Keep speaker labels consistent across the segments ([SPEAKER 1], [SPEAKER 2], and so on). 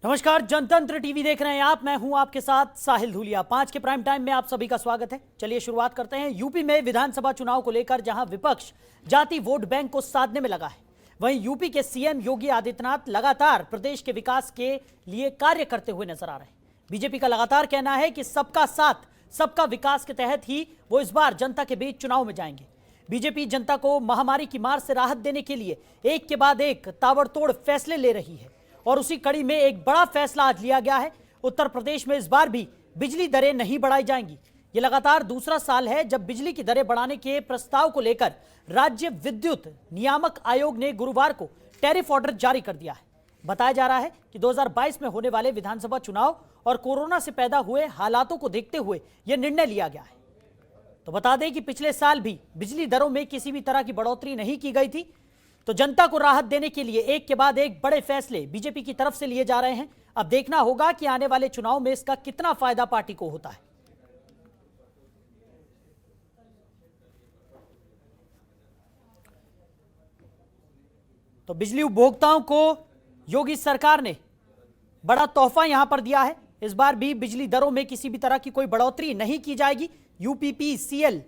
[SPEAKER 1] नमस्कार, जनतंत्र टीवी देख रहे हैं आप। मैं हूं आपके साथ साहिल धूलिया। 5 के प्राइम टाइम में आप सभी का स्वागत है। चलिए शुरुआत करते हैं। यूपी में विधानसभा चुनाव को लेकर जहां विपक्ष जाति वोट बैंक को साधने में लगा है, वहीं यूपी के सीएम योगी आदित्यनाथ लगातार प्रदेश के विकास के लिए कार्य करते हुए नजर आ रहे हैं। बीजेपी का लगातार कहना है कि सबका साथ सबका विकास के तहत ही वो इस बार जनता के बीच चुनाव में जाएंगे। बीजेपी जनता को महामारी की मार से राहत देने के लिए एक के बाद एक ताबड़तोड़ फैसले ले रही है और उसी कड़ी में एक बड़ा फैसला आज लिया गया है। उत्तर प्रदेश में इस बार भी बिजली दरें नहीं बढ़ाई जाएंगी। ये लगातार दूसरा साल है जब बिजली की दरें बढ़ाने के प्रस्ताव को लेकर राज्य विद्युत नियामक आयोग ने गुरुवार को टैरिफ ऑर्डर जारी कर दिया है। बताया जा रहा है कि 2022 में होने वाले विधानसभा चुनाव और कोरोना से पैदा हुए हालातों को देखते हुए यह निर्णय लिया गया है। तो बता दें कि पिछले साल भी बिजली दरों में किसी भी तरह की बढ़ोतरी नहीं की गई थी। तो जनता को राहत देने के लिए एक के बाद एक बड़े फैसले बीजेपी की तरफ से लिए जा रहे हैं। अब देखना होगा कि आने वाले चुनाव में इसका कितना फायदा पार्टी को होता है। तो बिजली उपभोक्ताओं को योगी सरकार ने बड़ा तोहफा यहां पर दिया है। इस बार भी बिजली दरों में किसी भी तरह की कोई बढ़ोतरी नहीं की जाएगी। यूपीपीसीएल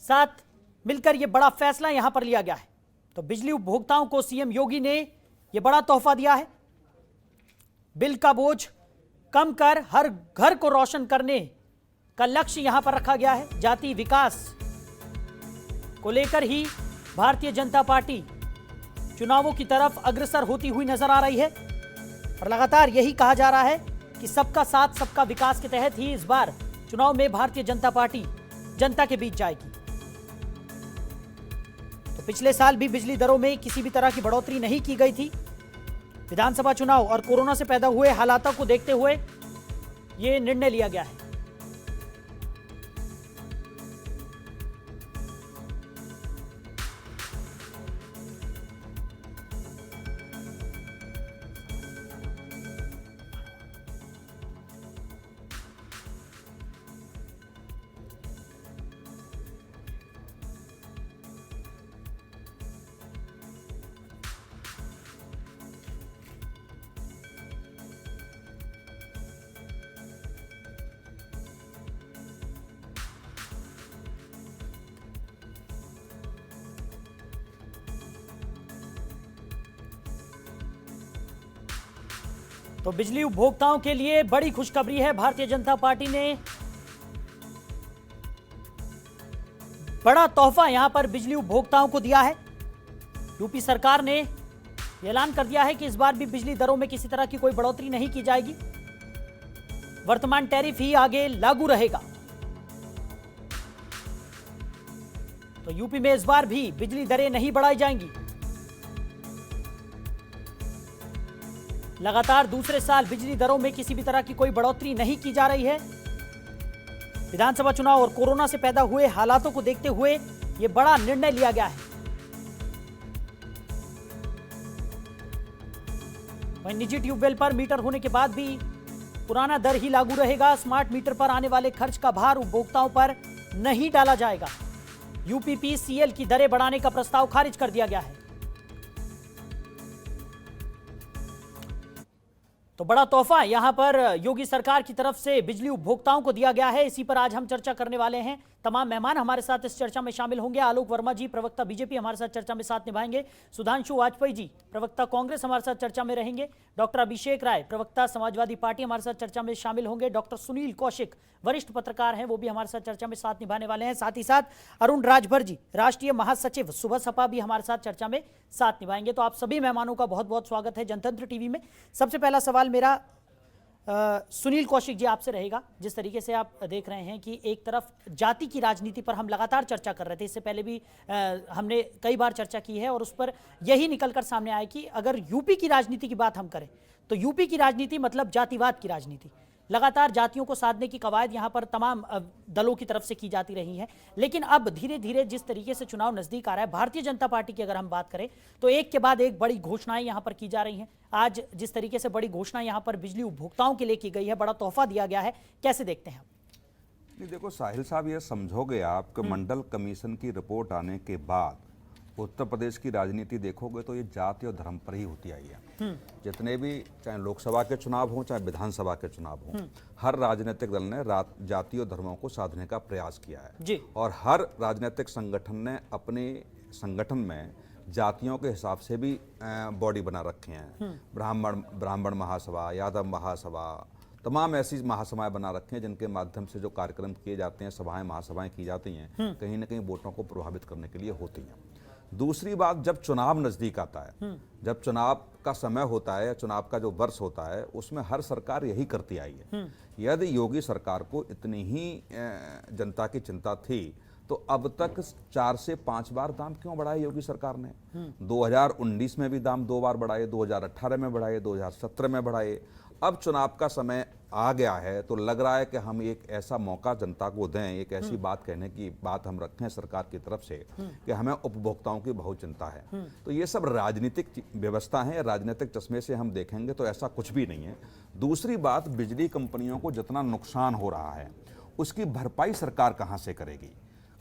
[SPEAKER 1] साथ मिलकर यह बड़ा फैसला यहां पर लिया गया है। तो बिजली उपभोक्ताओं को सीएम योगी ने यह बड़ा तोहफा दिया है। बिल का बोझ कम कर हर घर को रोशन करने का लक्ष्य यहां पर रखा गया है। जाति विकास को लेकर ही भारतीय जनता पार्टी चुनावों की तरफ अग्रसर होती हुई नजर आ रही है और लगातार यही कहा जा रहा है कि सबका साथ सबका विकास के तहत ही इस बार चुनाव में भारतीय जनता पार्टी जनता के बीच जाएगी। तो पिछले साल भी बिजली दरों में किसी भी तरह की बढ़ोतरी नहीं की गई थी। विधानसभा चुनाव और कोरोना से पैदा हुए हालातों को देखते हुए यह निर्णय लिया गया है। तो बिजली उपभोक्ताओं के लिए बड़ी खुशखबरी है। भारतीय जनता पार्टी ने बड़ा तोहफा यहां पर बिजली उपभोक्ताओं को दिया है। यूपी सरकार ने ऐलान कर दिया है कि इस बार भी बिजली दरों में किसी तरह की कोई बढ़ोतरी नहीं की जाएगी। वर्तमान टैरिफ ही आगे लागू रहेगा। तो यूपी में इस बार भी बिजली दरें नहीं बढ़ाई जाएंगी। लगातार दूसरे साल बिजली दरों में किसी भी तरह की कोई बढ़ोतरी नहीं की जा रही है। विधानसभा चुनाव और कोरोना से पैदा हुए हालातों को देखते हुए यह बड़ा निर्णय लिया गया है। वहीं निजी ट्यूबवेल पर मीटर होने के बाद भी पुराना दर ही लागू रहेगा। स्मार्ट मीटर पर आने वाले खर्च का भार उपभोक्ताओं पर नहीं डाला जाएगा। यूपीपीसीएल की दरें बढ़ाने का प्रस्ताव खारिज कर दिया गया है। तो बड़ा तोहफा यहां पर योगी सरकार की तरफ से बिजली उपभोक्ताओं को दिया गया है। इसी पर आज हम चर्चा करने वाले हैं। तमाम मेहमान हमारे साथ इस चर्चा में शामिल होंगे। आलोक वर्मा जी, प्रवक्ता बीजेपी, हमारे साथ चर्चा में साथ निभाएंगे। सुधांशु वाजपेयी जी, प्रवक्ता कांग्रेस, हमारे साथ चर्चा में रहेंगे। डॉक्टर अभिषेक राय, प्रवक्ता समाजवादी पार्टी, हमारे साथ चर्चा में शामिल होंगे। डॉक्टर सुनील कौशिक, वरिष्ठ पत्रकार हैं, वो भी हमारे साथ चर्चा में साथ निभाने वाले हैं। साथ ही साथ अरुण राजभर जी, राष्ट्रीय महासचिव, सुबह सपा, भी हमारे साथ चर्चा में साथ निभाएंगे। तो आप सभी मेहमानों का बहुत बहुत स्वागत है जनतंत्र टीवी में। सबसे पहला सवाल मेरा सुनील कौशिक जी आपसे रहेगा। जिस तरीके से आप देख रहे हैं कि एक तरफ जाति की राजनीति पर हम लगातार चर्चा कर रहे थे, इससे पहले भी हमने कई बार चर्चा की है और उस पर यही निकलकर सामने आया कि अगर यूपी की राजनीति की बात हम करें तो यूपी की राजनीति मतलब जातिवाद की राजनीति। लगातार जातियों को साधने की कवायद यहां पर तमाम दलों की तरफ से की जाती रही है। लेकिन अब धीरे धीरे जिस तरीके से चुनाव नजदीक आ रहा है, भारतीय जनता पार्टी की अगर हम बात करें तो एक के बाद एक बड़ी घोषणाएं यहां पर की जा रही हैं। आज जिस तरीके से बड़ी घोषणा यहां पर बिजली उपभोक्ताओं के लिए की गई है, बड़ा तोहफा दिया गया है, कैसे देखते हैं आप?
[SPEAKER 2] नहीं, देखो साहिल साहब, ये समझोगे आप कि मंडल कमीशन की रिपोर्ट आने के बाद उत्तर प्रदेश की राजनीति देखोगे तो ये जाति और धर्म पर ही होती आई है। जितने भी चाहे लोकसभा के चुनाव हों चाहे विधानसभा के चुनाव हों, हर राजनीतिक दल ने जाति और धर्मों को साधने का प्रयास किया है
[SPEAKER 1] जी।
[SPEAKER 2] और हर राजनीतिक संगठन ने अपने संगठन में जातियों के हिसाब से भी बॉडी बना रखे हैं। ब्राह्मण महासभा, यादव महासभा, तमाम ऐसी महासभाएं बना रखे हैं जिनके माध्यम से जो कार्यक्रम किए जाते हैं, सभाएं महासभाएं की जाती हैं, कहीं ना कहीं वोटों को प्रभावित करने के लिए होती हैं। दूसरी बात, जब चुनाव नजदीक आता है, जब चुनाव का समय होता है, चुनाव का जो वर्ष होता है, उसमें हर सरकार यही करती आई है। यदि योगी सरकार को इतनी ही जनता की चिंता थी तो अब तक 4 से 5 बार दाम क्यों बढ़ाए योगी सरकार ने? 2019 में भी दाम 2 बार बढ़ाए, 2018 में बढ़ाए, 2017 में बढ़ाए। अब चुनाव का समय आ गया है तो लग रहा है कि हम एक ऐसा मौका जनता को दें, एक ऐसी बात कहने की बात हम रखें सरकार की तरफ से कि हमें उपभोक्ताओं की बहुत चिंता है। तो ये सब राजनीतिक व्यवस्था है, राजनीतिक चश्मे से हम देखेंगे तो ऐसा कुछ भी नहीं है। दूसरी बात, बिजली कंपनियों को जितना नुकसान हो रहा है उसकी भरपाई सरकार कहां से करेगी?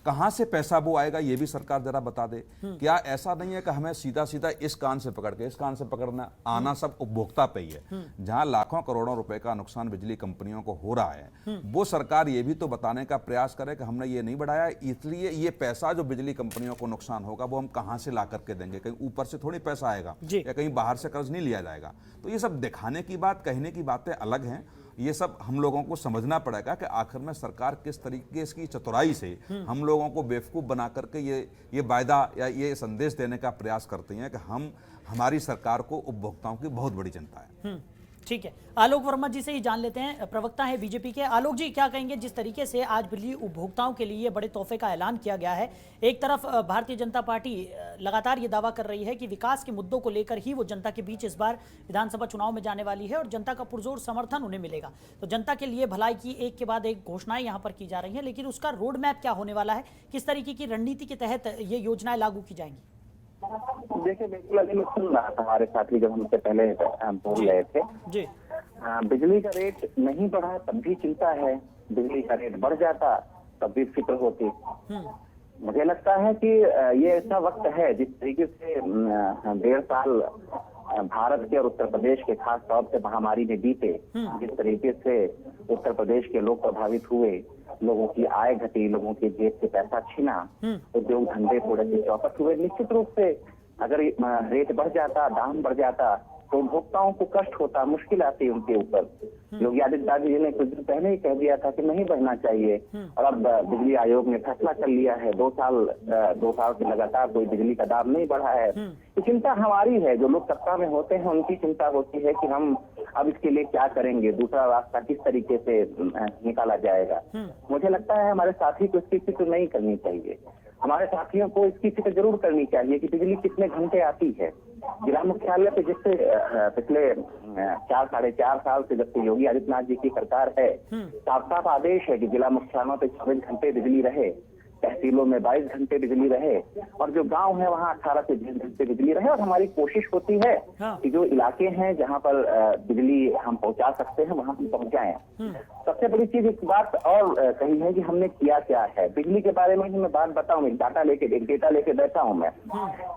[SPEAKER 2] कहां से पैसा वो आएगा ये भी सरकार जरा बता दे। क्या ऐसा नहीं है कि हमें सीधा सीधा इस कान से पकड़ के इस कान से पकड़ना, आना सब उपभोक्ता पे ही है? जहां लाखों करोड़ों रुपए का नुकसान बिजली कंपनियों को हो रहा है, वो सरकार ये भी तो बताने का प्रयास करे कि हमने ये नहीं बढ़ाया, इसलिए ये पैसा जो बिजली कंपनियों को नुकसान होगा वो हम कहां से ला करके देंगे? कहीं ऊपर से थोड़ी पैसा आएगा या कहीं बाहर से कर्ज नहीं लिया जाएगा। तो ये सब दिखाने की बात, कहने की बातें अलग हैं। ये सब हम लोगों को समझना पड़ेगा कि आखिर में सरकार किस तरीके इसकी चतुराई से हम लोगों को बेवकूफ़ बना करके ये वायदा या ये संदेश देने का प्रयास करती हैं कि हमारी सरकार को उपभोक्ताओं की बहुत बड़ी चिंता है।
[SPEAKER 1] ठीक है, आलोक वर्मा जी से ही जान लेते हैं, प्रवक्ता है बीजेपी के। आलोक जी, क्या कहेंगे जिस तरीके से आज बिजली उपभोक्ताओं के लिए बड़े तोहफे का ऐलान किया गया है? एक तरफ भारतीय जनता पार्टी लगातार ये दावा कर रही है कि विकास के मुद्दों को लेकर ही वो जनता के बीच इस बार विधानसभा चुनाव में जाने वाली है और जनता का पुरजोर समर्थन उन्हें मिलेगा। तो जनता के लिए भलाई की एक के बाद एक घोषणाएं यहाँ पर की जा रही हैं, लेकिन उसका रोड मैप क्या होने वाला है? किस तरीके की रणनीति के तहत ये योजनाएं लागू की जाएंगी?
[SPEAKER 3] देखिए, बिल्कुल अभी मैं सुन रहा था हमारे साथी जब हमसे पहले बोल रहे थे
[SPEAKER 1] जी।
[SPEAKER 3] बिजली का रेट नहीं बढ़ा तब भी चिंता है, बिजली का रेट बढ़ जाता तब भी फिक्र होती। मुझे लगता है कि ये ऐसा वक्त है जिस तरीके से 1.5 साल भारत के और उत्तर प्रदेश के खास तौर से महामारी में बीते, जिस तरीके से उत्तर प्रदेश के लोग प्रभावित हुए, लोगों की आय घटी, लोगों के जेब से पैसा छीना, उद्योग धंधे थोड़े से चौपट हुए। निश्चित रूप से अगर रेट बढ़ जाता, दाम बढ़ जाता तो उपभोक्ताओं को कष्ट होता, मुश्किल आती उनके ऊपर। योगी आदित्यनाथ जी ने कुछ दिन पहले ही कह दिया था कि नहीं बढ़ना चाहिए और अब बिजली आयोग ने फैसला कर लिया है। 2 साल से लगातार कोई बिजली का दाम नहीं बढ़ा है। तो चिंता हमारी है, जो लोग सत्ता में होते हैं उनकी चिंता होती है कि हम अब इसके लिए क्या करेंगे, दूसरा रास्ता किस तरीके से निकाला जाएगा। मुझे लगता है हमारे साथी को इसकी फिक्र नहीं करनी चाहिए। हमारे साथियों को इसकी फिक्र जरूर करनी चाहिए कि बिजली कितने घंटे आती है। जिला मुख्यालय पे जिससे पिछले 4-4.5 साल से जब से योगी आदित्यनाथ जी की सरकार है, साफ आदेश है कि जिला मुख्यालयों पे 24 घंटे बिजली रहे, तहसीलों में 22 घंटे बिजली रहे और जो गांव है वहाँ 18 से 20 घंटे बिजली रहे। और हमारी कोशिश होती है कि जो इलाके हैं जहाँ पर बिजली हम पहुंचा सकते हैं वहाँ हम पहुंच जाएं। सबसे बड़ी चीज एक बात और कही है कि हमने किया क्या है बिजली के बारे में। मैं बात बताऊं, एक डेटा लेके बैठा हूं मैं।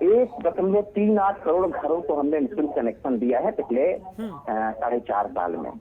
[SPEAKER 3] 1.38 करोड़ घरों को हमने निःशुल्क कनेक्शन दिया है पिछले 4.5 साल में।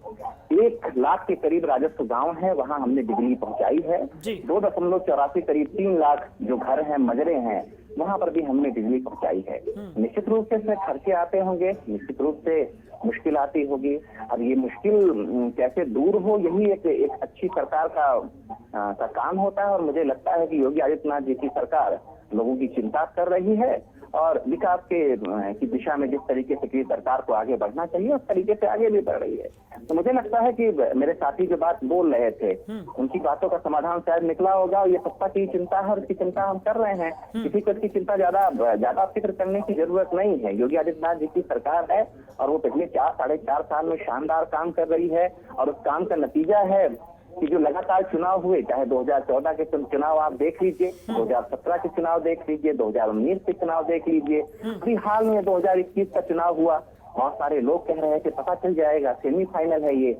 [SPEAKER 3] 1 लाख के करीब राजस्व गांव है, वहां हमने बिजली पहुंचाई है। 2.84 करीब 3 लाख जो घर हैं, मजरे हैं, वहां पर भी हमने बिजली पहुंचाई है। निश्चित रूप से इसमें खर्चे आते होंगे, निश्चित रूप से मुश्किल आती होगी। अब ये मुश्किल कैसे दूर हो, यही एक अच्छी सरकार का काम होता है। और मुझे लगता है कि योगी आदित्यनाथ जी की सरकार लोगों की चिंता कर रही है और विकास की दिशा में जिस तरीके से सरकार को आगे बढ़ना चाहिए उस तरीके से आगे भी बढ़ रही है। तो मुझे लगता है कि मेरे साथी जो बात बोल रहे थे उनकी बातों का समाधान शायद निकला होगा। और ये सत्ता की चिंता है और इसकी चिंता हम कर रहे हैं। किसी को इसकी चिंता ज्यादा फिक्र करने की जरूरत नहीं है। योगी आदित्यनाथ जी की सरकार है और वो पिछले 4-4.5 साल में शानदार काम कर रही है और उस काम का नतीजा है कि जो लगातार चुनाव हुए, चाहे 2014 के चुनाव आप देख लीजिए, 2017 के चुनाव देख लीजिए, 2019 के चुनाव देख लीजिए, अभी हाल में 2021 का चुनाव हुआ। बहुत सारे लोग कह रहे हैं कि पता चल जाएगा, सेमीफाइनल है ये।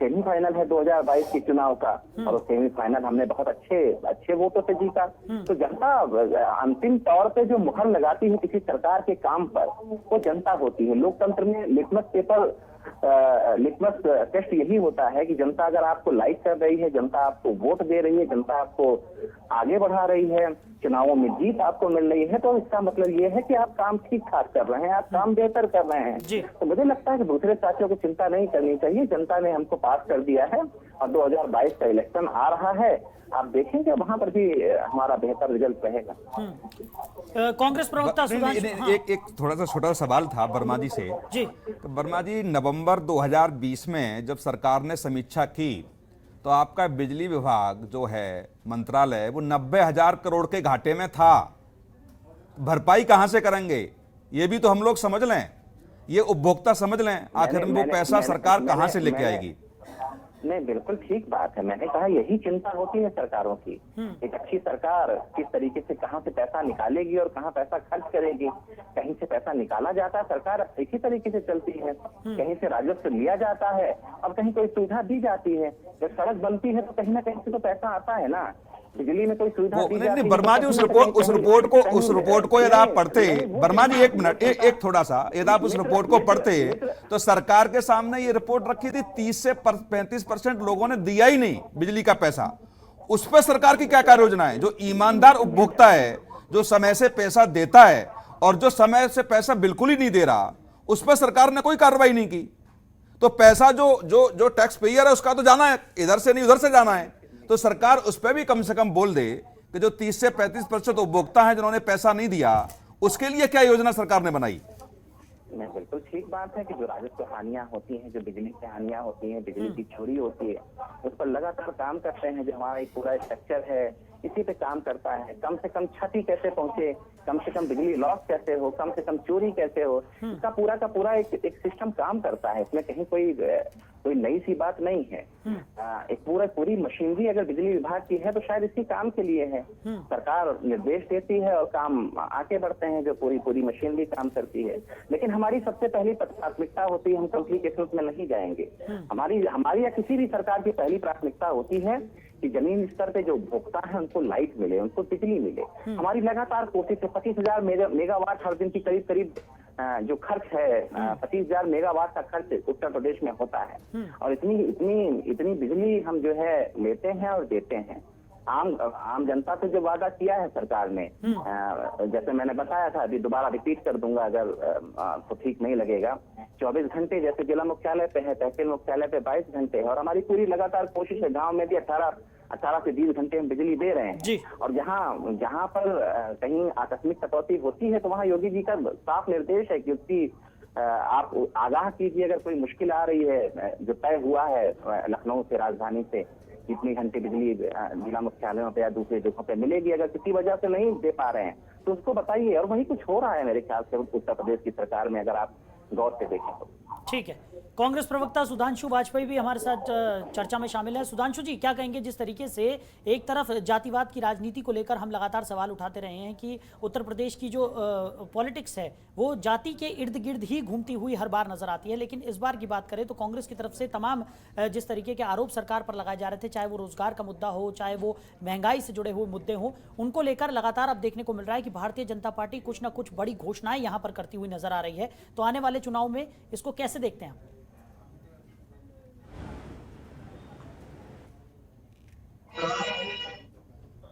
[SPEAKER 3] सेमीफाइनल है 2022 के चुनाव का, और उस सेमीफाइनल हमने बहुत अच्छे वोटों से जीता। तो जनता अंतिम तौर पे जो मुहर लगाती है किसी सरकार के काम पर, वो जनता होती है। लोकतंत्र में लिटमस टेस्ट यही होता है कि जनता अगर आपको लाइक कर रही है, जनता आपको वोट दे रही है, जनता आपको आगे बढ़ा रही है, चुनावों में जीत आपको मिल रही है, तो इसका मतलब ये है कि आप काम ठीक ठाक कर रहे हैं, आप काम बेहतर कर रहे हैं। तो मुझे लगता है कि दूसरे साथियों को चिंता नहीं करनी चाहिए। जनता ने हमको पास कर दिया है और 2022 का इलेक्शन आ रहा है, आप देखेंगे वहां पर भी हमारा बेहतर रिजल्ट रहेगा।
[SPEAKER 1] कांग्रेस प्रवक्ता सुधांशु,
[SPEAKER 2] एक थोड़ा सा छोटा सवाल था वर्मा जी से
[SPEAKER 1] जी।
[SPEAKER 2] तो वर्मा जी, नवंबर 2020 में जब सरकार ने समीक्षा की तो आपका बिजली विभाग जो है मंत्रालय, वो 90,000 करोड़ के घाटे में था। भरपाई कहां से करेंगे, ये भी तो हम लोग समझ लें, ये उपभोक्ता समझ लें, आखिर वो पैसा सरकार कहां से लेके आएगी।
[SPEAKER 3] नहीं, बिल्कुल ठीक बात है। मैंने कहा यही चिंता होती है सरकारों की। एक अच्छी सरकार किस तरीके से कहां से पैसा निकालेगी और कहां पैसा खर्च करेगी। कहीं से पैसा निकाला जाता है, सरकार एक ही तरीके से चलती है। कहीं से राजस्व लिया जाता है और कहीं कोई सुविधा दी जाती है। जब सड़क बनती है तो कहीं ना कहीं से तो पैसा आता है ना। बिजली में कोई सुविधा दी जाती है।
[SPEAKER 2] वर्मा जी, उस रिपोर्ट को यदि आप पढ़ते, वर्मा जी एक मिनट, एक थोड़ा सा, यदि आप उस रिपोर्ट को पढ़ते तो सरकार के सामने ये रिपोर्ट रखी थी 30 से 35% लोगों ने दिया ही नहीं बिजली का पैसा। उस पर सरकार की क्या कार्य योजना है? जो ईमानदार उपभोक्ता है, जो समय से पैसा देता है, और जो समय से पैसा बिल्कुल ही नहीं दे रहा, उस पर सरकार ने कोई कार्रवाई नहीं की। तो पैसा जो टैक्स पेयर है उसका तो जाना है, इधर से नहीं उधर से जाना है। तो सरकार उस पर भी कम से कम बोल दे कि जो 30 से 35% उपभोक्ता हैं जिन्होंने पैसा नहीं दिया, उसके लिए क्या योजना सरकार ने बनाई।
[SPEAKER 3] नहीं, बिल्कुल ठीक बात है कि जो राजस्व हानियां होती हैं, जो बिजली की हानियां होती हैं, बिजली की चोरी होती है, उस पर लगातार काम करते हैं। जो हमारा एक पूरा स्ट्रक्चर है इसी पे काम करता है। कम से कम क्षति कैसे पहुंचे, कम से कम बिजली लॉस कैसे हो, कम से कम चोरी कैसे हो, इसका पूरा का पूरा एक सिस्टम काम करता है। इसमें कहीं कोई नई सी बात नहीं है। एक पूरी मशीनरी अगर बिजली विभाग की है तो शायद इसी काम के लिए है। सरकार निर्देश देती है और काम आगे बढ़ते हैं, जो पूरी मशीनरी काम करती है। लेकिन हमारी सबसे पहली प्राथमिकता होती है, हम कॉम्प्लिकेशंस में नहीं जाएंगे। हमारी या किसी भी सरकार की पहली प्राथमिकता होती है कि जमीन स्तर पे जो उपभोक्ता है उनको लाइट मिले, उनको बिजली मिले। हमारी लगातार कोशिश है। 25,000 मेगावाट हर दिन की करीब जो खर्च है, 25,000 मेगावाट का खर्च उत्तर प्रदेश में होता है। और इतनी बिजली हम जो है लेते हैं और देते हैं। आम जनता से जो वादा किया है सरकार ने, जैसे मैंने बताया था, अभी दोबारा रिपीट कर दूंगा अगर तो ठीक नहीं लगेगा। 24 घंटे जैसे जिला मुख्यालय पे है, तहसील मुख्यालय पे 22 घंटे है, और हमारी पूरी लगातार कोशिश है। गांव में भी 18 से 20 घंटे हम बिजली दे रहे हैं। और जहां पर कहीं आकस्मिक कटौती होती है तो वहां योगी जी का साफ निर्देश है कि उसकी आप आगाह कीजिए। अगर कोई मुश्किल आ रही है, जो तय हुआ है लखनऊ से, राजधानी से, कितनी घंटे बिजली जिला मुख्यालयों पे या दूसरे जगहों पे मिलेगी, अगर किसी वजह से नहीं दे पा रहे हैं तो उसको बताइए। और वही कुछ हो रहा है मेरे ख्याल से उत्तर प्रदेश की सरकार में, अगर आप गौर से देखें तो।
[SPEAKER 1] ठीक है। कांग्रेस प्रवक्ता सुधांशु वाजपेयी भी हमारे साथ चर्चा में शामिल है। सुधांशु जी, क्या कहेंगे, जिस तरीके से एक तरफ जातिवाद की राजनीति को लेकर हम लगातार सवाल उठाते रहे हैं कि उत्तर प्रदेश की जो पॉलिटिक्स है वो जाति के इर्द गिर्द ही घूमती हुई हर बार नजर आती है, लेकिन इस बार की बात करें तो कांग्रेस की तरफ से तमाम जिस तरीके के आरोप सरकार पर लगाए जा रहे थे, चाहे वो रोजगार का मुद्दा हो, चाहे वो महंगाई से जुड़े हुए मुद्दे हो, उनको लेकर लगातार अब देखने को मिल रहा है कि भारतीय जनता पार्टी कुछ ना कुछ बड़ी घोषणाएं यहां पर करती हुई नजर आ रही है। तो आने वाले चुनाव में इसको कैसे देखते हैं?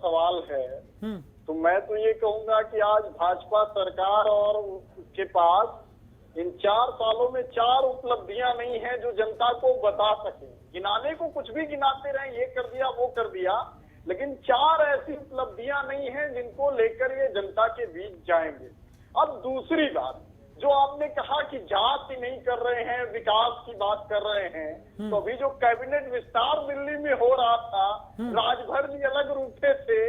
[SPEAKER 4] सवाल है तो मैं तो ये कहूंगा कि आज भाजपा सरकार और उसके पास इन 4 सालों में 4 उपलब्धियां नहीं है जो जनता को बता सके। गिनाने को कुछ भी गिनाते रहे, ये कर दिया वो कर दिया, लेकिन 4 ऐसी उपलब्धियां नहीं है जिनको लेकर ये जनता के बीच जाएंगे। अब दूसरी बात, जो आपने कहा कि जाति नहीं कर रहे हैं, विकास की बात कर रहे हैं, तो अभी जो कैबिनेट विस्तार दिल्ली में हो रहा था, राजभर जी अलग रूठे थे,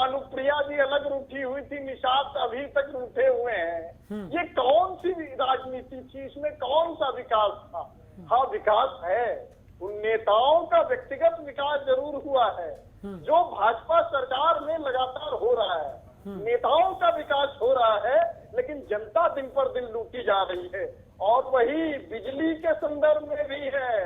[SPEAKER 4] अनुप्रिया जी अलग रूठी हुई थी, निषाद अभी तक रूठे हुए हैं। ये कौन सी राजनीति थी? इसमें कौन सा विकास था? हाँ, विकास है, उन नेताओं का व्यक्तिगत विकास जरूर हुआ है जो भाजपा सरकार में लगातार हो रहा है। नेताओं का विकास हो रहा है, लेकिन जनता दिन पर दिन लूटी जा रही है। और वही बिजली के संदर्भ में भी है।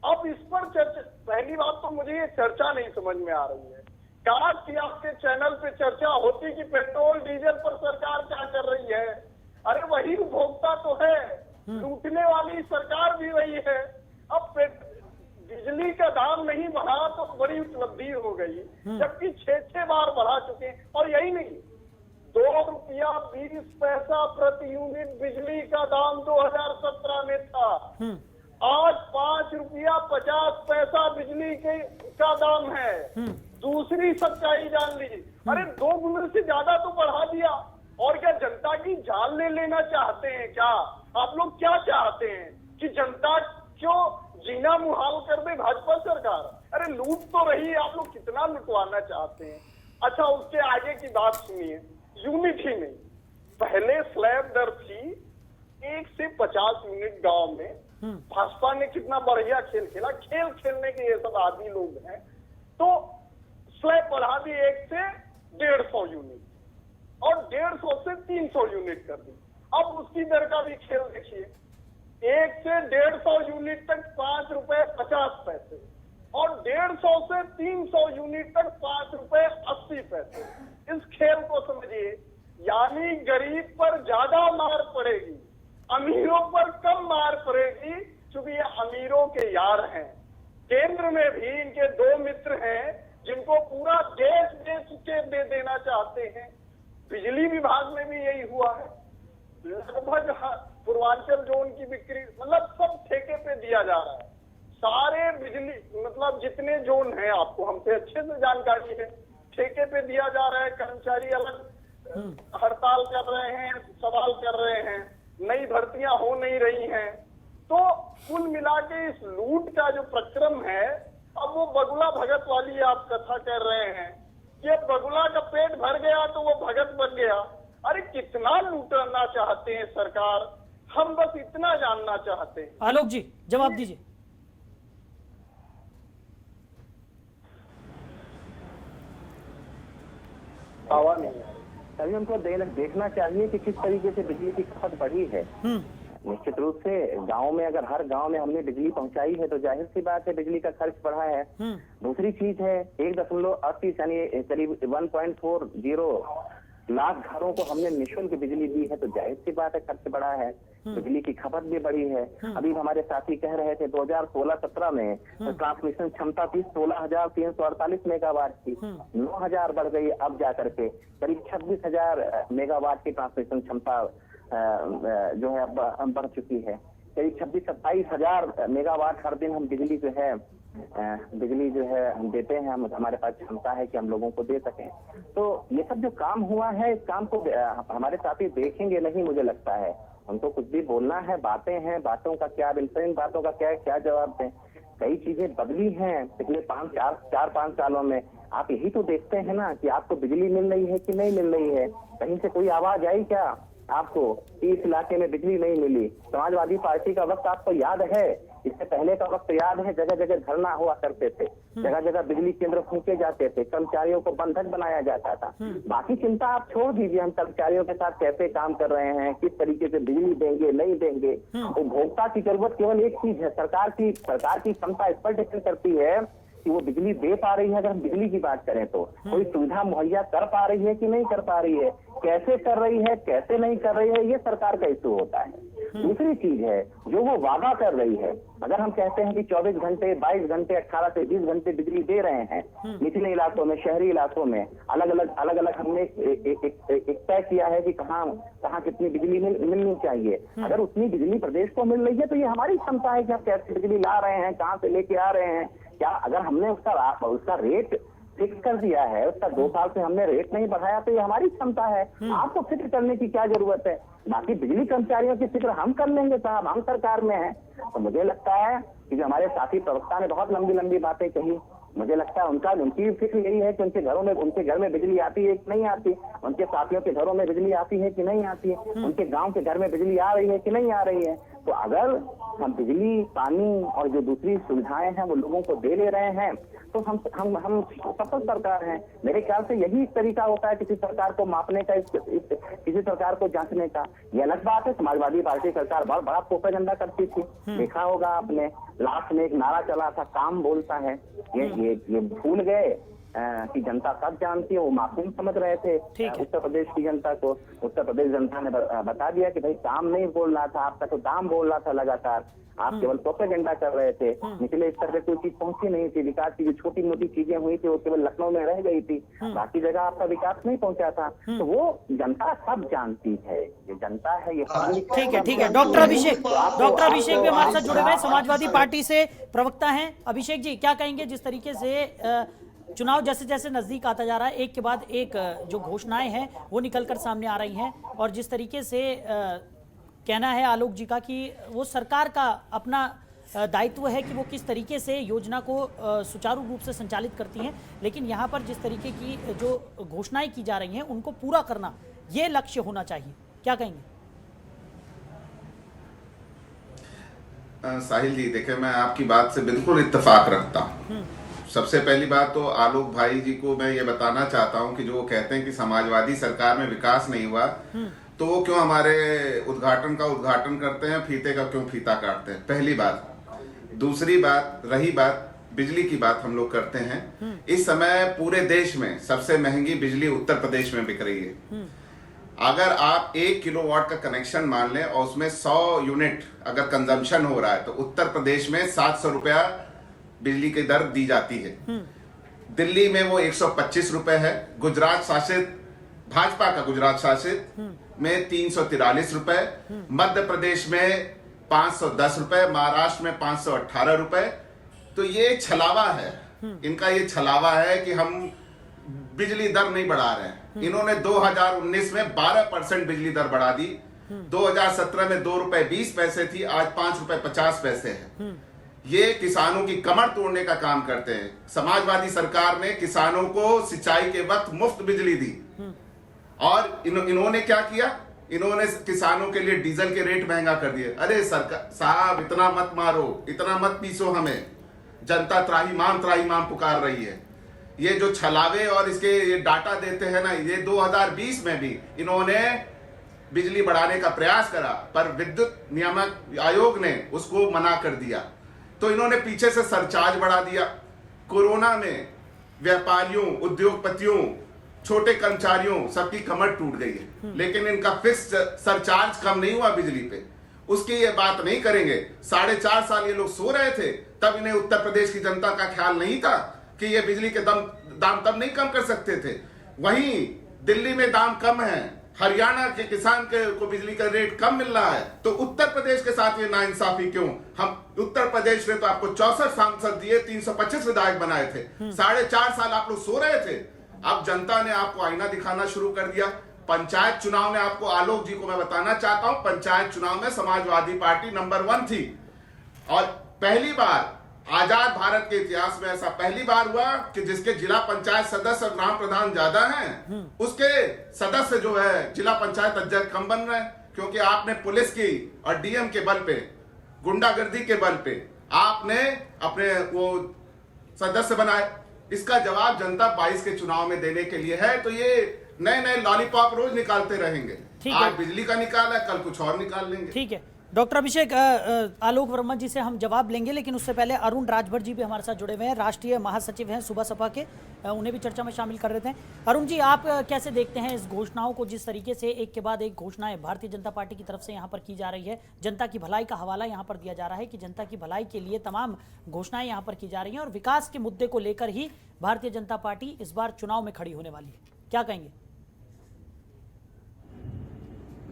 [SPEAKER 4] अब इस पर चर्चा, पहली बात तो मुझे ये चर्चा नहीं समझ में आ रही है। काश कि आपके चैनल पे चर्चा होती कि पेट्रोल डीजल पर सरकार क्या कर रही है। अरे वही उपभोक्ता तो है, लूटने वाली सरकार भी वही है। अब बिजली का दाम नहीं बढ़ा तो बड़ी उपलब्धि हो गई, जबकि 6 बार बढ़ा चुके हैं। और यही नहीं, 2 रुपया 20 पैसा प्रति यूनिट बिजली का दाम 2017 में था। आज 5 रुपया 50 पैसा बिजली का दाम है। दूसरी सच्चाई जान लीजिए, अरे 2 गुना से ज्यादा तो बढ़ा दिया। और क्या जनता की जान ले लेना चाहते हैं क्या? आप लोग क्या चाहते हैं कि जनता क्यों जीना मुहाल कर दे भाजपा सरकार? अरे लूट तो रही है, आप लोग कितना लुटवाना चाहते हैं? अच्छा, उसके आगे की बात सुनिए। यूनिट ही नहीं, पहले स्लैब दर थी 1 से 50 यूनिट गांव में। भाजपा ने कितना बढ़िया खेल खेला, खेल खेलने के ये सब आदि लोग हैं, तो स्लैब बढ़ा दी 1 से 150 यूनिट और 150 से 300 यूनिट कर दी। अब उसकी दर का भी खेल देखिए, 1 से 150 यूनिट तक 5 रुपए 50 पैसे और 150 से 300 यूनिट तक 5 रुपए 80 पैसे। इस खेल को समझिए, यानी गरीब पर ज्यादा मार पड़ेगी, अमीरों पर कम मार पड़ेगी, क्योंकि ये अमीरों के यार हैं। केंद्र में भी इनके 2 मित्र हैं जिनको पूरा देश के दे देना चाहते हैं। बिजली विभाग में भी यही हुआ है, लगभग पूर्वांचल जोन की बिक्री मतलब सब ठेके पे दिया जा रहा है। सारे बिजली मतलब जितने जोन हैं, आपको हमसे अच्छे से जानकारी है, ठेके पे दिया जा रहा है। कर्मचारी अलग हड़ताल कर रहे हैं, सवाल कर रहे हैं, नई भर्तियां हो नहीं रही हैं। तो कुल मिला के इस लूट का जो प्रक्रम है, अब वो बगुला भगत वाली आप कथा कर रहे हैं कि बगुला का पेट भर गया तो वो भगत बन गया। अरे कितना लूटना चाहते हैं सरकार, हम बस इतना जानना चाहते हैं।
[SPEAKER 1] आलोक जी जवाब दीजिए।
[SPEAKER 4] आवाज नहीं है।
[SPEAKER 3] तभी हमको देखना चाहिए कि किस तरीके से बिजली की खपत बढ़ी है। निश्चित रूप से गांव में अगर हर गांव में हमने बिजली पहुंचाई है तो जाहिर सी बात है बिजली का खर्च बढ़ा है। दूसरी चीज है 1.38 यानी करीब 1.40 लाख घरों को हमने निःशुल्क बिजली दी है, तो जाहिर सी बात है खर्च बढ़ा है, बिजली की खपत भी बढ़ी है। अभी हमारे साथी कह रहे थे 2016-17 में ट्रांसमिशन क्षमता थी 16,348 मेगावाट की, 9,000 बढ़ गई, अब जाकर के करीब 26,000 मेगावाट की ट्रांसमिशन क्षमता जो है अब बढ़ चुकी है। करीब 26-27 हजार मेगावाट हर दिन हम बिजली जो है हम देते हैं, हमारे पास क्षमता है कि हम लोगों को दे सकें। तो ये सब जो काम हुआ है, इस काम को हमारे साथी देखेंगे नहीं, मुझे लगता है उनको कुछ भी बोलना है, बातें हैं, बातों का क्या इन बातों का क्या जवाब दें। कई चीजें बदली हैं पिछले 4-5 सालों में। आप यही तो देखते हैं ना कि आपको बिजली मिल रही है कि नहीं मिल रही है। कहीं से कोई आवाज आई क्या आपको इस इलाके में बिजली नहीं मिली? समाजवादी पार्टी का वक्त आपको याद है, इससे पहले का वक्त याद है, जगह जगह धरना हुआ करते थे, जगह जगह बिजली केंद्र फूंके जाते थे, कर्मचारियों को बंधक बनाया जाता था। बाकी चिंता आप छोड़ दीजिए, हम कर्मचारियों के साथ कैसे काम कर रहे हैं, किस तरीके से बिजली देंगे नहीं देंगे। उपभोक्ता की जरूरत केवल एक चीज है, सरकार की क्षमता इस पर डिपेंड करती है कि वो बिजली दे पा रही है। अगर हम बिजली की बात करें तो कोई सुविधा मुहैया कर पा रही है कि नहीं कर पा रही है, कैसे कर रही है, कैसे नहीं कर रही है, ये सरकार का इशू होता है। दूसरी चीज है जो वो वादा कर रही है। अगर हम कहते हैं कि 24 घंटे 22 घंटे 18 से 20 घंटे बिजली दे रहे हैं, निचले इलाकों में, शहरी इलाकों में अलग अलग हमने एक तय किया है कि कहाँ कितनी बिजली मिलनी चाहिए। अगर उतनी बिजली प्रदेश को मिल रही है तो ये हमारी क्षमता है कि हम कैसे बिजली ला रहे हैं, कहाँ से लेके आ रहे हैं। क्या अगर हमने उसका रेट फिक्स कर दिया है, उसका 2 साल से हमने रेट नहीं बढ़ाया, तो ये हमारी क्षमता है। आपको फिक्र करने की क्या जरूरत है? बाकी बिजली कर्मचारियों की फिक्र हम कर लेंगे साहब, हम सरकार में हैं। तो मुझे लगता है कि जो हमारे साथी प्रवक्ता ने बहुत लंबी बातें कही, मुझे लगता है उनकी फिक्र यही है कि उनके घर में बिजली आती है कि नहीं आती, उनके साथियों के घरों में बिजली आती है कि नहीं आती है, उनके गांव के घर में बिजली आ रही है कि नहीं आ रही है। तो अगर हम बिजली, पानी और जो दूसरी सुविधाएं हैं वो लोगों को दे ले रहे हैं तो हम सफल सरकार हैं। मेरे ख्याल से यही तरीका होता है किसी सरकार को मापने का, किसी सरकार को जांचने का। ये अलग बात है, समाजवादी पार्टी सरकार बहुत बड़ा प्रोपेगेंडा करती थी, देखा होगा आपने। लास्ट में एक नारा चला था, काम बोलता है। ये भूल गए कि जनता सब जानती है, वो मासूम समझ रहे थे उत्तर प्रदेश की जनता को। उत्तर प्रदेश जनता ने बता दिया कि भाई काम नहीं बोल रहा था आपका, तो दाम बोल रहा था लगातार। आप केवल प्रोपेगेंडा कर रहे थे, निचले स्तर पे कोई चीज पहुंची नहीं थी। विकास की जो छोटी मोटी चीजें हुई थी वो केवल लखनऊ में रह गई थी, बाकी जगह आपका विकास नहीं पहुंचा था। तो वो जनता सब जानती है, ये जनता है, ये
[SPEAKER 1] ठीक है। डॉक्टर अभिषेक भी हमारे साथ जुड़े हुए हैं, समाजवादी पार्टी से प्रवक्ता हैं। अभिषेक जी, क्या कहेंगे जिस तरीके से चुनाव जैसे जैसे नजदीक आता जा रहा है, एक के बाद एक जो घोषणाएं हैं वो निकलकर सामने आ रही हैं, और जिस तरीके से कहना है आलोक जी का कि वो सरकार का अपना दायित्व है कि वो किस तरीके से योजना को सुचारू रूप से संचालित करती हैं, लेकिन यहाँ पर जिस तरीके की जो घोषणाएं की जा रही हैं उनको पूरा करना ये लक्ष्य होना चाहिए, क्या कहेंगे?
[SPEAKER 5] साहिल जी, देखिए मैं आपकी बात से बिल्कुल इत्तेफाक रखता हूँ। सबसे पहली बात तो आलोक भाई जी को मैं ये बताना चाहता हूँ कि जो वो कहते हैं कि समाजवादी सरकार में विकास नहीं हुआ, तो वो क्यों हमारे उद्घाटन का उद्घाटन करते हैं, फीते का क्यों फीता काटते हैं? पहली बात। दूसरी बात, रही बात बिजली की बात हम लोग करते हैं, इस समय पूरे देश में सबसे महंगी बिजली उत्तर प्रदेश में बिक रही है। अगर आप 1 किलोवाट का कनेक्शन मान लें और उसमें 100 यूनिट अगर कंजम्पशन हो रहा है, तो उत्तर प्रदेश में 700 रुपया बिजली की दर दी जाती है। दिल्ली में वो 125 रुपए है। गुजरात शासित, भाजपा का गुजरात शासित में 343 रुपए, मध्य प्रदेश में 510 रुपए, महाराष्ट्र में 518 रुपए। तो ये छलावा है, इनका ये छलावा है कि हम बिजली दर नहीं बढ़ा रहे हैं। इन्होंने 2019 में 12% बिजली दर बढ़ा दी। 2017 में 2 रुपए 20 पैसे थी, आज 5 रुपए 50 पैसे है। ये किसानों की कमर तोड़ने का काम करते हैं। समाजवादी सरकार ने किसानों को सिंचाई के वक्त मुफ्त बिजली दी, और इन्होंने क्या किया? इन्होंने किसानों के लिए डीजल के रेट महंगा कर दिए। अरे सरकार साहब, इतना मत मारो, इतना मत पीसो हमें, जनता त्राहिमाम पुकार रही है। ये जो छलावे और इसके ये डाटा देते हैं ना, ये 2020 में भी इन्होंने बिजली बढ़ाने का प्रयास करा, पर विद्युत नियामक आयोग ने उसको मना कर दिया। तो इन्होंने पीछे से सरचार्ज बढ़ा दिया। कोरोना में व्यापारियों, उद्योगपतियों, छोटे कर्मचारियों सबकी कमर टूट गई है, लेकिन इनका फिक्स सरचार्ज कम नहीं हुआ बिजली पे। उसकी ये बात नहीं करेंगे। 4.5 साल ये लोग सो रहे थे, तब इन्हें उत्तर प्रदेश की जनता का ख्याल नहीं था कि ये बिजली के दाम तब नहीं कम कर सकते थे। वहीं दिल्ली में दाम कम है, हरियाणा के किसान को बिजली का रेट कम मिल रहा है, तो उत्तर प्रदेश के साथ ये नाइंसाफी क्यों? हम उत्तर प्रदेश ने तो आपको 64 सांसद दिए, 325 विधायक बनाए थे। 4.5 साल आप लोग सो रहे थे। अब जनता ने आपको आईना दिखाना शुरू कर दिया। पंचायत चुनाव में आपको, आलोक जी को मैं बताना चाहता हूं, पंचायत चुनाव में समाजवादी पार्टी नंबर 1 थी, और पहली बार आजाद भारत के इतिहास में ऐसा पहली बार हुआ कि जिसके जिला पंचायत सदस्य और ग्राम प्रधान ज्यादा हैं, उसके सदस्य जो है जिला पंचायत अध्यक्ष कम बन रहे हैं, क्योंकि आपने पुलिस की और डीएम के बल पे, गुंडागर्दी के बल पे आपने अपने वो सदस्य बनाए। इसका जवाब जनता 22 के चुनाव में देने के लिए है। तो ये नए लॉलीपॉप रोज निकालते रहेंगे। आज बिजली का निकाला, कल कुछ और निकाल लेंगे।
[SPEAKER 1] ठीक है डॉक्टर अभिषेक, आलोक वर्मा जी से हम जवाब लेंगे, लेकिन उससे पहले अरुण राजभर जी भी हमारे साथ जुड़े हुए हैं, राष्ट्रीय महासचिव हैं सुबह सपा के, उन्हें भी चर्चा में शामिल कर रहे थे। अरुण जी, आप कैसे देखते हैं इस घोषणाओं को, जिस तरीके से एक के बाद एक घोषणाएं भारतीय जनता पार्टी की तरफ से यहाँ पर की जा रही है? जनता की भलाई का हवाला यहाँ पर दिया जा रहा है कि जनता की भलाई के लिए तमाम घोषणाएं यहाँ पर की जा रही हैं, और विकास के मुद्दे को लेकर ही भारतीय जनता पार्टी इस बार चुनाव में खड़ी होने वाली है, क्या कहेंगे?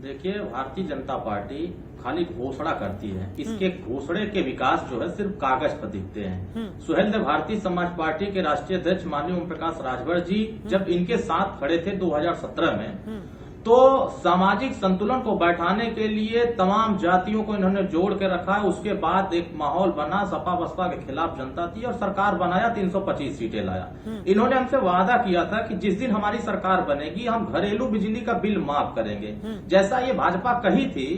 [SPEAKER 6] देखिए, भारतीय जनता पार्टी खाली घोषणा करती है, इसके घोषणे के विकास जो है सिर्फ कागज पर दिखते हैं। सुहेलदेव भारतीय समाज पार्टी के राष्ट्रीय अध्यक्ष माननीय ओम प्रकाश राजभर जी जब इनके साथ खड़े थे 2017 में, तो सामाजिक संतुलन को बैठाने के लिए तमाम जातियों को इन्होंने जोड़ के रखा है। उसके बाद एक माहौल बना, सपा बसपा के खिलाफ जनता थी और सरकार बनाया, 325 सीटें लाया। इन्होंने हमसे वादा किया था कि जिस दिन हमारी सरकार बनेगी हम घरेलू बिजली का बिल माफ करेंगे। जैसा ये भाजपा कही थी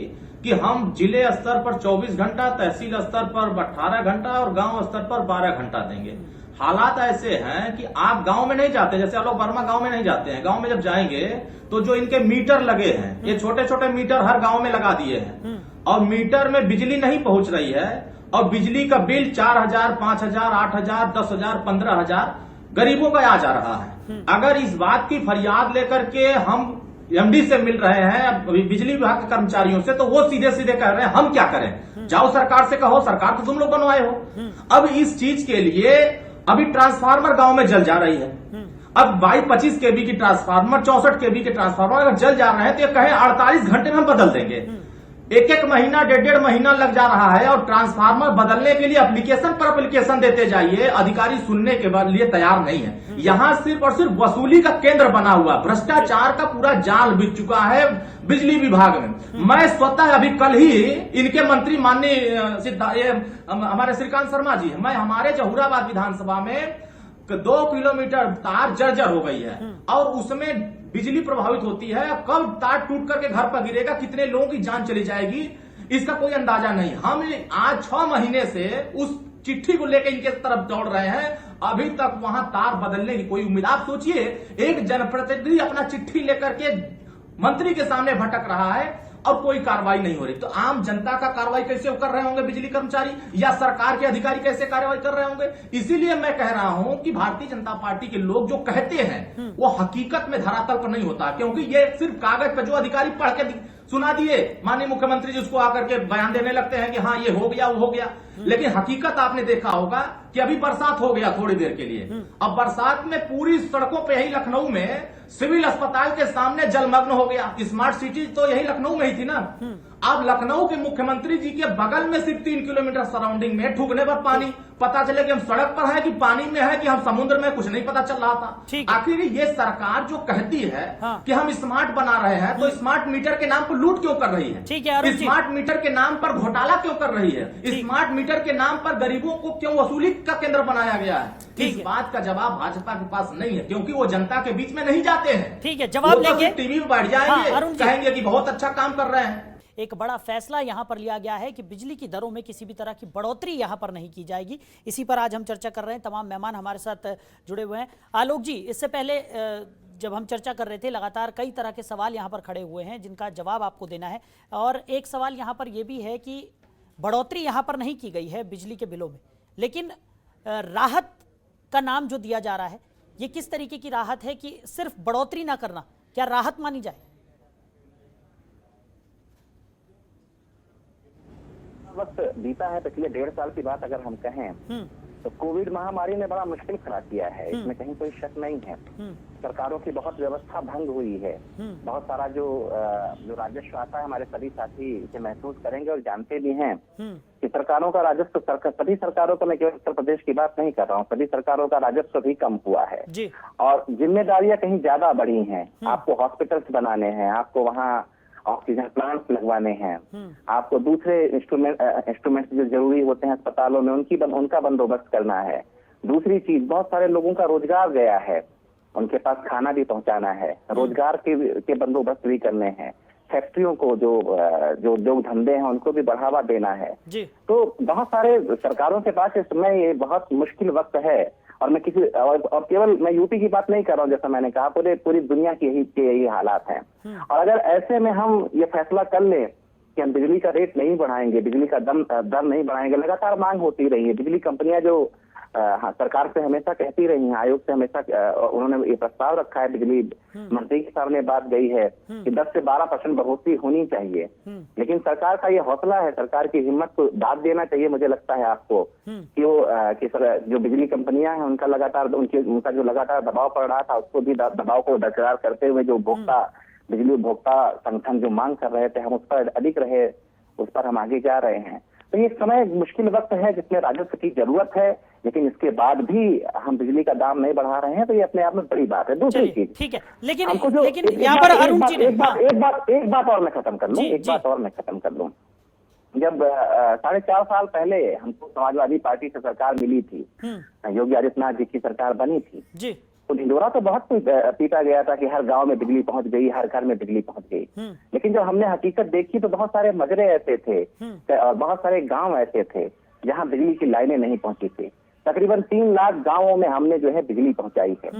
[SPEAKER 6] कि हम जिले स्तर पर 24 घंटा, तहसील स्तर पर 18 घंटा और गांव स्तर पर 12 घंटा देंगे। हालात ऐसे हैं कि आप गांव में नहीं जाते, जैसे आलोक वर्मा गांव में नहीं जाते हैं। गांव में जब जाएंगे तो जो इनके मीटर लगे हैं, ये छोटे छोटे मीटर हर गांव में लगा दिए हैं, और मीटर में बिजली नहीं पहुंच रही है, और बिजली का बिल 4000, 5000, 8000, 10000, 15000 गरीबों का आ जा रहा है। अगर इस बात की फरियाद लेकर के हम एमडी से मिल रहे हैं, बिजली विभाग के कर्मचारियों से, तो वो सीधे सीधे कह रहे हैं हम क्या करें, जाओ सरकार से कहो, सरकार तो तुम लोग बनवाए हो। अब इस चीज के लिए अभी ट्रांसफार्मर गांव में जल जा रही है। अब 22-25 केवी की ट्रांसफार्मर, 64 केवी के ट्रांसफार्मर अगर जल जा रहे हैं तो ये कहे 48 घंटे में हम बदल देंगे। एक महीना, डेढ़ महीना लग जा रहा है, और ट्रांसफार्मर बदलने के लिए एप्लीकेशन पर एप्लीकेशन देते जाइए, अधिकारी सुनने के बाद लिए तैयार नहीं है। यहाँ सिर्फ और सिर्फ वसूली का केंद्र बना हुआ, भ्रष्टाचार का पूरा जाल बिछ चुका है बिजली विभाग में। मैं स्वतः अभी कल ही इनके मंत्री माननीय हमारे श्रीकांत शर्मा जी, मैं हमारे जहूराबाद विधानसभा में 2 किलोमीटर तार जर्जर हो गई है, और उसमें बिजली प्रभावित होती है। कब तार टूट करके घर पर गिरेगा, कितने लोगों की जान चली जाएगी, इसका कोई अंदाजा नहीं। हम आज 6 महीने से उस चिट्ठी को लेकर इनके तरफ दौड़ रहे हैं, अभी तक वहां तार बदलने की कोई उम्मीद। आप सोचिए, एक जनप्रतिनिधि अपना चिट्ठी लेकर के मंत्री के सामने भटक रहा है और कोई कार्रवाई नहीं हो रही, तो आम जनता का कार्रवाई कैसे कर रहे होंगे बिजली कर्मचारी, या सरकार के अधिकारी कैसे कार्रवाई कर रहे होंगे। इसीलिए मैं कह रहा हूं कि भारतीय जनता पार्टी के लोग जो कहते हैं वो हकीकत में धरातल पर नहीं होता, क्योंकि ये सिर्फ कागज पर जो अधिकारी पढ़ के सुना दिए, माननीय मुख्यमंत्री जी उसको आकर के बयान देने लगते हैं कि हाँ ये हो गया, वो हो गया। लेकिन हकीकत आपने देखा होगा कि अभी बरसात हो गया थोड़ी देर के लिए, अब बरसात में पूरी सड़कों पे, यही लखनऊ में सिविल अस्पताल के सामने जलमग्न हो गया। स्मार्ट सिटी तो यही लखनऊ में ही थी ना। अब लखनऊ के मुख्यमंत्री जी के बगल में सिर्फ 3 किलोमीटर सराउंडिंग में ठुकने पर पानी, पता चले कि हम सड़क पर हैं कि पानी में है कि हम समुद्र में, कुछ नहीं पता चल रहा था। आखिर ये सरकार जो कहती है कि हम स्मार्ट बना रहे हैं, तो स्मार्ट मीटर के नाम पर लूट क्यों कर रही है? स्मार्ट मीटर के नाम पर घोटाला क्यों कर रही है? स्मार्ट मीटर के नाम पर गरीबों को क्यों वसूली का केंद्र बनाया गया है? इस बात का जवाब भाजपा के पास नहीं है, क्योंकि वो जनता के बीच में नहीं जाते हैं।
[SPEAKER 1] ठीक है, जवाब लेंगे,
[SPEAKER 6] टीवी में बैठ जाएंगे, कहेंगे कि बहुत अच्छा काम कर रहे हैं।
[SPEAKER 1] एक बड़ा फैसला यहां पर लिया गया है कि बिजली की दरों में किसी भी तरह की बढ़ोतरी यहां पर नहीं की जाएगी। इसी पर आज हम चर्चा कर रहे हैं, तमाम मेहमान हमारे साथ जुड़े हुए हैं। आलोक जी, इससे पहले जब हम चर्चा कर रहे थे, लगातार कई तरह के सवाल यहां पर खड़े हुए हैं जिनका जवाब आपको देना है, और एक सवाल यहां पर यह भी है कि बढ़ोतरी यहां पर नहीं की गई है बिजली के बिलों में, लेकिन राहत का नाम जो दिया जा रहा है, ये किस तरीके की राहत है कि सिर्फ बढ़ोतरी ना करना क्या राहत मानी जाए?
[SPEAKER 3] वक्त बीता है, पिछले 1.5 साल की बात अगर हम कहें तो कोविड महामारी ने बड़ा मुश्किल खड़ा किया है, इसमें कहीं कोई शक नहीं है। सरकारों की बहुत व्यवस्था भंग हुई है, बहुत सारा जो राजस्व आता है, हमारे सभी साथी इसे महसूस करेंगे और जानते भी हैं कि सरकारों का राजस्व, सभी सरकारों का, मैं केवल उत्तर प्रदेश की बात नहीं कर रहा हूँ, सभी सरकारों का राजस्व भी कम हुआ है और जिम्मेदारियां कहीं ज्यादा बढ़ी हैं। आपको हॉस्पिटल्स बनाने हैं, आपको वहाँ ऑक्सीजन प्लांट्स लगवाने हैं, आपको दूसरे इंस्ट्रूमेंट्स जो जरूरी होते हैं अस्पतालों में उनका बंदोबस्त करना है। दूसरी चीज, बहुत सारे लोगों का रोजगार गया है, उनके पास खाना भी पहुंचाना है, रोजगार के बंदोबस्त भी करने हैं, फैक्ट्रियों को जो उद्योग धंधे हैं उनको भी बढ़ावा देना है। तो बहुत सारे सरकारों के पास इस समय ये बहुत मुश्किल वक्त है, और मैं और केवल मैं यूपी की बात नहीं कर रहा हूँ, जैसा मैंने कहा पूरी दुनिया की यही हालात हैं। और अगर ऐसे में हम ये फैसला कर लें कि हम बिजली का रेट नहीं बढ़ाएंगे, बिजली का दर नहीं बढ़ाएंगे, लगातार मांग होती रही है। बिजली कंपनियां जो सरकार से हमेशा कहती रही हैं, आयोग से हमेशा उन्होंने ये प्रस्ताव रखा है, बिजली मंत्री के सामने बात गई है कि 10 से 12% बढ़ोतरी होनी चाहिए, लेकिन सरकार का ये हौसला है, सरकार की हिम्मत को दाद देना चाहिए मुझे लगता है आपको कि वो जो बिजली कंपनियां हैं उनका जो लगातार दबाव पड़ रहा था, उसको भी दबाव को बरकरार करते हुए जो बिजली उपभोक्ता संगठन जो मांग कर रहे थे, हम उस पर अडिग रहे, उस पर हम आगे जा रहे हैं। तो ये समय मुश्किल वक्त है जिसमें राजस्व की जरूरत है, लेकिन इसके बाद भी हम बिजली का दाम नहीं बढ़ा रहे हैं, तो ये अपने आप में बड़ी बात है। दूसरी चीज,
[SPEAKER 1] ठीक है, लेकिन यहाँ पर अरुण जी
[SPEAKER 3] एक बात और मैं खत्म कर लूं, जब 4.5 साल पहले हमको समाजवादी पार्टी से सरकार मिली थी, योगी आदित्यनाथ जी की सरकार बनी थी, तो ढिंढोरा तो बहुत पीटा गया था कि हर गांव में बिजली पहुंच गई, हर घर में बिजली पहुंच गई। लेकिन जब हमने हकीकत देखी तो बहुत सारे मजरे ऐसे थे और बहुत सारे गांव ऐसे थे जहां बिजली की लाइनें नहीं पहुंची थी। तकरीबन 3 लाख गांवों में हमने जो है बिजली पहुंचाई है।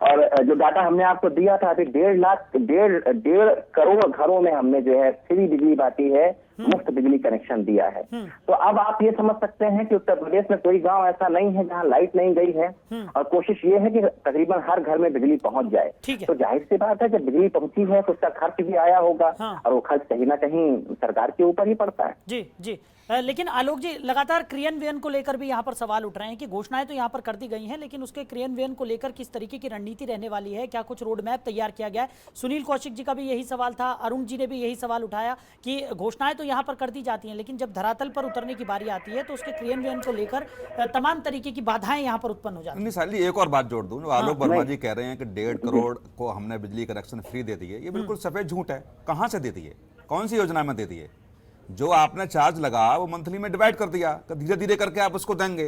[SPEAKER 3] और जो डाटा हमने आपको दिया था अभी 1.5 करोड़ घरों में हमने जो है फ्री बिजली बांटी है, मुफ्त बिजली कनेक्शन दिया है। तो अब आप ये समझ सकते हैं कि उत्तर प्रदेश में कोई गांव ऐसा नहीं है जहां लाइट नहीं गई है और कोशिश ये है कि तकरीबन हर घर में बिजली पहुंच जाए। तो जाहिर सी बात है जब बिजली पहुंची है तो उसका खर्च भी आया होगा और वो खर्च कहीं ना कहीं सरकार के ऊपर ही पड़ता है।
[SPEAKER 1] जी। लेकिन आलोक जी, लगातार क्रियान्वयन को लेकर भी यहाँ पर सवाल उठ रहे हैं कि घोषणाएं तो यहाँ पर कर दी गई हैं, लेकिन उसके क्रियान्वयन को लेकर किस तरीके की रणनीति रहने वाली है, क्या कुछ रोड मैप तैयार किया गया है? सुनील कौशिक जी का भी यही सवाल था, अरुण जी ने भी यही सवाल उठाया कि घोषणाएं तो यहाँ पर कर दी जाती हैं, लेकिन जब धरातल पर उतरने की बारी आती है तो उसके क्रियान्वयन को लेकर तमाम तरीके की बाधाएं यहाँ पर उत्पन्न हो जाती हैं।
[SPEAKER 2] साली एक और बात जोड़ दूं, जो आलोक वर्मा जी कह रहे हैं कि 1.5 करोड़ को हमने बिजली कनेक्शन फ्री दे दिए, ये बिल्कुल सफेद झूठ है। कहां से दे दिए, कौन सी योजना में दे दिए? जो आपने चार्ज लगा वो मंथली में डिवाइड कर दिया, तो धीरे धीरे करके आप उसको देंगे।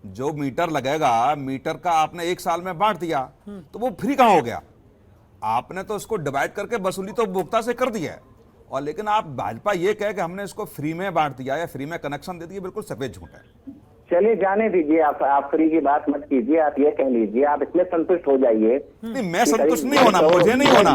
[SPEAKER 2] जो मीटर लगेगा, मीटर का आपने 1 साल में बांट दिया तो वो फ्री कहां हो गया? आपने तो उसको डिवाइड करके वसूली तो उपभोक्ता से कर दिया है। और लेकिन आप भाजपा ये कहे कि हमने इसको फ्री में बांट दिया या फ्री में कनेक्शन दे दिया, बिल्कुल सफेद झूठ है।
[SPEAKER 3] चलिए जाने दीजिए, आप फ्री की बात मत कीजिए, आप ये कह लीजिए, आप इसमें संतुष्ट हो जाइए।
[SPEAKER 2] नहीं, मैं संतुष्ट नहीं होना, मुझे नहीं होना,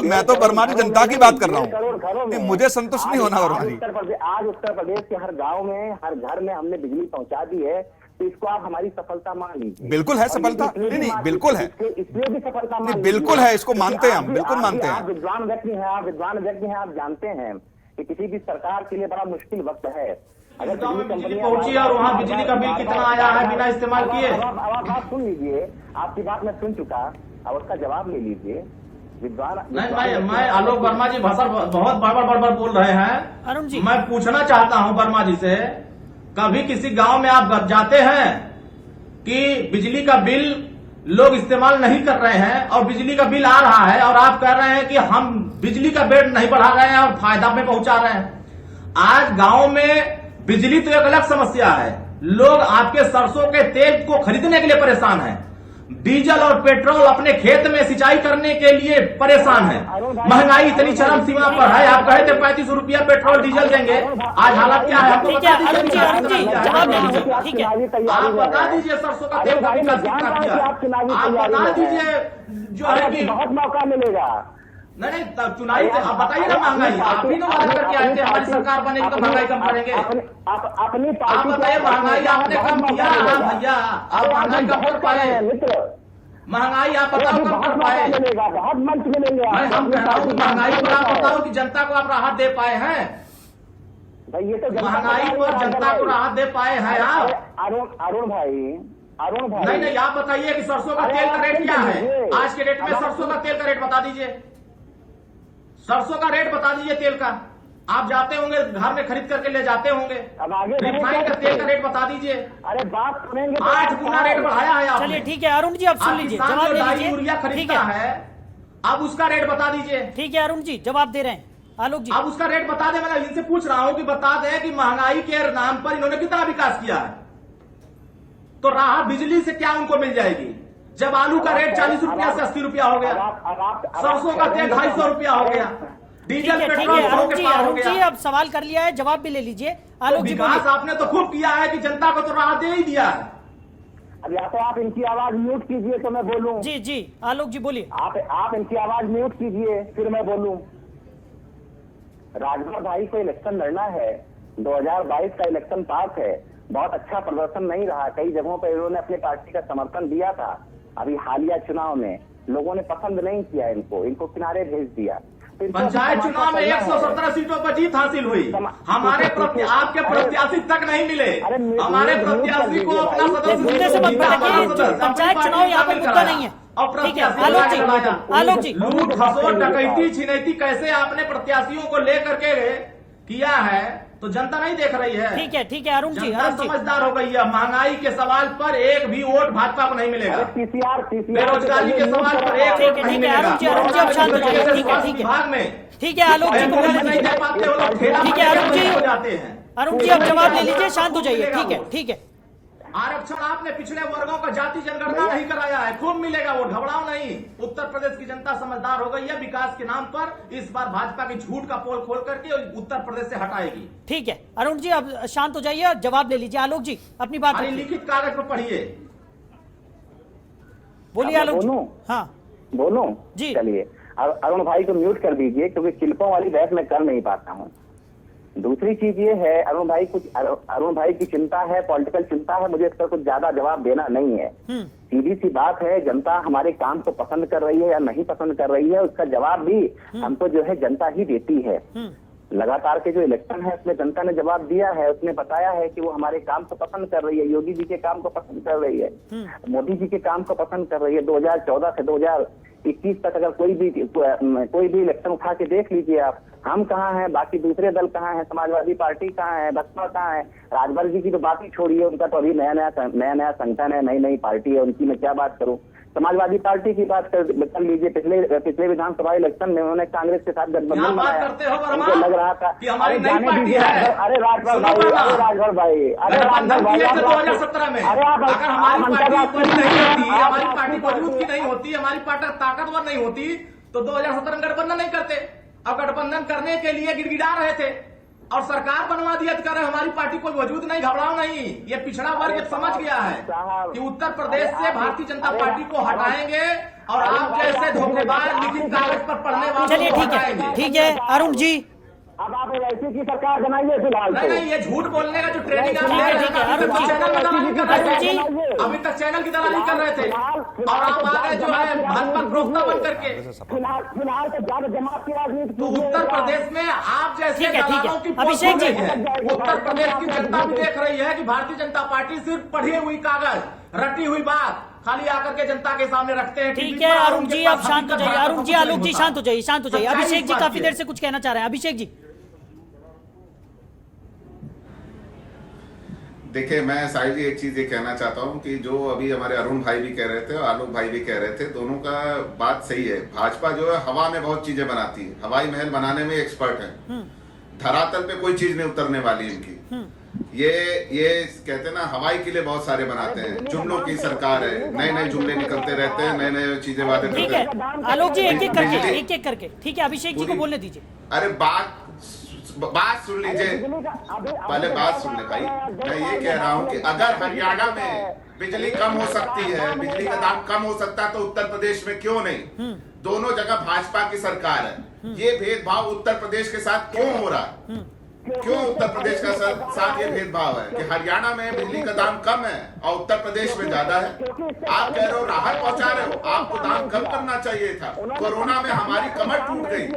[SPEAKER 2] मैं तो वर्मा जी जनता की बात कर रहा हूँ। मुझे संतुष्ट नहीं होना वर्मा जी।
[SPEAKER 3] आज उत्तर प्रदेश के हर गांव में, हर घर में हमने बिजली पहुंचा दी है, तो इसको आप हमारी सफलता मान लीजिए।
[SPEAKER 2] बिल्कुल है सफलता, नहीं बिल्कुल है,
[SPEAKER 3] इसलिए भी सफलता
[SPEAKER 2] नहीं बिल्कुल है, इसको मानते हैं हम, बिल्कुल मानते हैं।
[SPEAKER 3] आप विद्वान व्यक्ति हैं, आप जानते हैं कि किसी भी सरकार के लिए बड़ा मुश्किल वक्त है। अगर
[SPEAKER 6] बिजली पहुंची और वहाँ बिजली का बिल कितना आया है बिना इस्तेमाल किए।
[SPEAKER 3] अब आप बात सुन लीजिए, आपकी बात मैं सुन चुका, अब उसका जवाब ले लीजिए। विद्वान
[SPEAKER 6] नहीं, मैं आलोक वर्मा जी भाषा बहुत बड़बड़ बोल रहे हैं।
[SPEAKER 1] अरुण जी,
[SPEAKER 6] मैं पूछना चाहता हूँ वर्मा जी से, कभी किसी गांव में आप जाते हैं कि बिजली का बिल लोग इस्तेमाल नहीं कर रहे हैं और बिजली का बिल आ रहा है और आप कह रहे हैं कि हम बिजली का बिल नहीं बढ़ा रहे हैं और फायदा में पहुंचा रहे हैं? आज गांव में बिजली तो एक अलग समस्या है, लोग आपके सरसों के तेल को खरीदने के लिए परेशान हैं, डीजल और पेट्रोल अपने खेत में सिंचाई करने के लिए परेशान है। महंगाई इतनी चरम सीमा पर है, आप कहे थे 35 रुपया पेट्रोल डीजल देंगे, आज हालत क्या है आपको बता दीजिए। आप बता दीजिए सरसों का तेल का विकास कितना किया, आप बता दीजिए जो है कि
[SPEAKER 3] बहुत मौका मिलेगा।
[SPEAKER 6] नहीं चुनावी आप बताइए ना, महंगाई आप ही तो वादा करके आए थे हमारी सरकार बनेगी तो महंगाई कम करेंगे।
[SPEAKER 3] अपनी
[SPEAKER 6] आप बताइए महंगाई आपने कम किया भैया, आप महंगाई कम कर पाए? महंगाई आप बताओ कम कर पाए?
[SPEAKER 3] बहुत मंच मिलेंगे।
[SPEAKER 6] मैं हम कह रहा हूँ महंगाई पर आप बताओ कि जनता को आप राहत दे पाए हैं?
[SPEAKER 3] भाई ये तो
[SPEAKER 6] महंगाई पर जनता को राहत दे पाए हैं आप?
[SPEAKER 3] अरुण भाई
[SPEAKER 6] नहीं, आप बताइए कि सरसों का तेल का रेट क्या है आज के डेट में? सरसों का तेल का रेट बता दीजिए, सरसों का रेट बता दीजिए तेल का। आप जाते होंगे घर में खरीद करके ले जाते होंगे,
[SPEAKER 3] अब आगे
[SPEAKER 6] रिफाइंड का तेल का रेट बता दीजिए।
[SPEAKER 3] अरे बात सुनेंगे,
[SPEAKER 6] 8 गुना रेट बढ़ाया है आपने।
[SPEAKER 1] चलिए ठीक है अरुण जी, आप सुन लीजिए, जवाब दे लीजिए।
[SPEAKER 6] यूरिया खरीदता है, अब उसका रेट बता दीजिए।
[SPEAKER 1] ठीक है अरुण जी, जवाब दे रहे हैं आलोक जी।
[SPEAKER 6] अब उसका रेट बता दें, मैं इनसे पूछ रहा हूं कि बता दें कि महंगाई के नाम पर इन्होंने कितना विकास किया है, तो राहत बिजली से क्या उनको मिल जाएगी? जब आलू का रेट 40 रुपया से 80 रुपया हो गया, सरसों का तेल 250 रुपया हो गया, डीजल पेट्रोल 100 के पार हो गया।
[SPEAKER 1] अब सवाल कर लिया है, जवाब भी ले लीजिए आलोक जी।
[SPEAKER 6] विकास आपने तो खूब किया है कि जनता को तो राहत दे ही दिया है।
[SPEAKER 3] अब या तो आप इनकी आवाज म्यूट कीजिए तो मैं बोलूं।
[SPEAKER 1] जी आलोक जी बोलिए।
[SPEAKER 3] आप इनकी आवाज म्यूट कीजिए फिर मैं बोलूं। राजभर भाई को इलेक्शन लड़ना है, 2022 का इलेक्शन पास है, बहुत अच्छा प्रदर्शन नहीं रहा, कई जगहों पर इन्होंने अपनी पार्टी का समर्थन दिया था। अभी हालिया चुनाव में लोगों ने पसंद नहीं किया, इनको किनारे भेज दिया।
[SPEAKER 6] पंचायत चुनाव में 117 सीटों पर जीत हासिल हुई, हमारे आपके प्रत्याशी तक नहीं मिले, हमारे प्रत्याशी को अपना सदस्य
[SPEAKER 1] पंचायत चुनाव यहाँ पर मुद्दा नहीं है।
[SPEAKER 6] और प्रत्याशी
[SPEAKER 1] आलोक जी
[SPEAKER 6] लूट खसोट डकैती छिनैती कैसे आपने प्रत्याशियों को लेकर के किया है तो जनता नहीं देख रही है।
[SPEAKER 1] ठीक है अरुण जी,
[SPEAKER 6] समझदार हो गई है। महंगाई के सवाल पर एक भी वोट भाजपा को नहीं मिलेगा, बेरोजगारी के सवाल पर एक वोट नहीं मिलेगा।
[SPEAKER 1] अरुण जी अब शांत हो जाइए।
[SPEAKER 6] विभाग में
[SPEAKER 1] ठीक है आलोक जी को बोलने
[SPEAKER 6] नहीं दे पाते हो लोग,
[SPEAKER 1] ठीक है अरुण जी,
[SPEAKER 6] हो जाते हैं।
[SPEAKER 1] अरुण जी अब जवाब ले लीजिए, शांत हो जाइए। ठीक है
[SPEAKER 6] आरक्षण आपने पिछड़े वर्गों का जाति जनगणना नहीं कराया है, खूब मिलेगा वोट, घबराओ नहीं। उत्तर प्रदेश की जनता समझदार हो गई है, विकास के नाम पर इस बार भाजपा की झूठ का पोल खोल करके उत्तर प्रदेश से हटाएगी।
[SPEAKER 1] ठीक है अरुण जी, अब शांत हो जाइए और जवाब ले लीजिए। आलोक जी अपनी बात रखिए।
[SPEAKER 6] लिखित कागज पर पढ़िए,
[SPEAKER 1] बोलिए आलोक जी।
[SPEAKER 3] बोलूं?
[SPEAKER 1] हाँ
[SPEAKER 3] बोलूं?
[SPEAKER 1] जी।
[SPEAKER 3] चलिए, अरुण भाई को म्यूट कर दीजिए क्योंकि शिल्पों वाली बहस मैं कर नहीं पाता हूँ। दूसरी चीज ये है, अरुण भाई की चिंता है, पॉलिटिकल चिंता है, मुझे इस पर कुछ ज्यादा जवाब देना नहीं है। सीधी सी बात है, जनता हमारे काम को पसंद कर रही है या नहीं पसंद कर रही है, उसका जवाब भी हमको जो है जनता ही देती है। लगातार के जो इलेक्शन है उसमें जनता ने जवाब दिया है, उसने बताया है कि वो हमारे काम को पसंद कर रही है, योगी जी के काम को पसंद कर रही है, मोदी जी के काम को पसंद कर रही है। 2014 से 2021 तक अगर कोई भी इलेक्शन उठा के देख लीजिए आप, हम कहाँ हैं, बाकी दूसरे दल कहाँ हैं, समाजवादी पार्टी कहाँ है, बसपा कहाँ है। राजभर जी की तो बात ही छोड़िए, उनका तो अभी नया नया संगठन है, नई पार्टी है, उनकी मैं क्या बात करूं। समाजवादी पार्टी की बात कर लीजिए, पिछले विधानसभा इलेक्शन में उन्होंने कांग्रेस के साथ गठबंधन बनाया, उनको लग रहा था अरे जाने दीजिए। अरे राजभर भाई, अरे राजभर भाई, अरे राजभर भाई,
[SPEAKER 6] 2017 में अगर हमारी पार्टी मजबूत की नहीं होती, हमारी पार्टी ताकतवर नहीं होती तो 2017 में गठबंधन नहीं करते। अब गठबंधन करने के लिए गिड़गिड़ा रहे थे और सरकार बनवा दिया, कर रहे हमारी पार्टी कोई वजूद नहीं, घबराओ नहीं। ये पिछड़ा वर्ग समझ गया है कि उत्तर प्रदेश से भारतीय जनता पार्टी को हटाएंगे और आप जैसे धोखेबाज लिखित कागज पर पढ़ने वाले।
[SPEAKER 1] चलिए ठीक है अरुण जी,
[SPEAKER 3] अब आप एलआईसी की सरकार बनाइए फिलहाल।
[SPEAKER 6] नहीं, ये झूठ बोलने का जो ट्रेनिंग आप ले रहे थे, अभी तक चैनल की दलाली कर रहे थे और आप आगे जो है भाजपा प्रवक्ता बन करके
[SPEAKER 3] फिलहाल तो ज्यादा जमात की राजनीति।
[SPEAKER 6] तो उत्तर प्रदेश में आप जैसे दलालों की
[SPEAKER 1] अभिषेक जी,
[SPEAKER 6] उत्तर प्रदेश की जनता भी देख रही है कि भारतीय जनता पार्टी सिर्फ पढ़ी हुई कागज, रटी हुई बात खाली आकर के जनता के सामने रखते हैं।
[SPEAKER 1] ठीक है अरुण जी, आप शांत हो जाइए। अरुण जी, आलोक जी शांत हो जाइए। अभिषेक जी काफी देर से कुछ कहना चाह रहे हैं। अभिषेक जी।
[SPEAKER 5] देखिए, मैं साहिल जी एक चीज ये कहना चाहता हूं कि जो अभी हमारे अरुण भाई भी कह रहे थे और आलोक भाई भी कह रहे थे, दोनों का बात सही है। भाजपा जो है हवा में बहुत चीजें बनाती है, हवाई महल बनाने में एक्सपर्ट है, धरातल पे कोई चीज नहीं उतरने वाली इनकी। ये कहते हैं ना, हवाई किले बहुत सारे बनाते हैं, जुमलों की सरकार है, नए जुमले निकलते रहते हैं, नए चीजें वादे करते हैं।
[SPEAKER 1] ठीक है आलोक जी, एक एक करके ठीक है, अभिषेक जी को बोलने दीजिए।
[SPEAKER 5] अरे बात सुन लीजिए, पहले बात सुन ले भाई। मैं ये कह रहा हूं कि अगर हरियाणा में बिजली कम हो सकती है, बिजली का दाम कम हो सकता है, तो उत्तर प्रदेश में क्यों नहीं? दोनों जगह भाजपा की सरकार है। ये भेदभाव उत्तर प्रदेश के साथ क्यों हो रहा है? क्यों उत्तर प्रदेश का साथ ये भेदभाव है कि हरियाणा में बिजली का दाम कम है और उत्तर प्रदेश में ज्यादा है? आप कह रहे हो राहत पहुंचा रहे हो, आपको दाम कम करना चाहिए था। कोरोना में हमारी कमर टूट गई,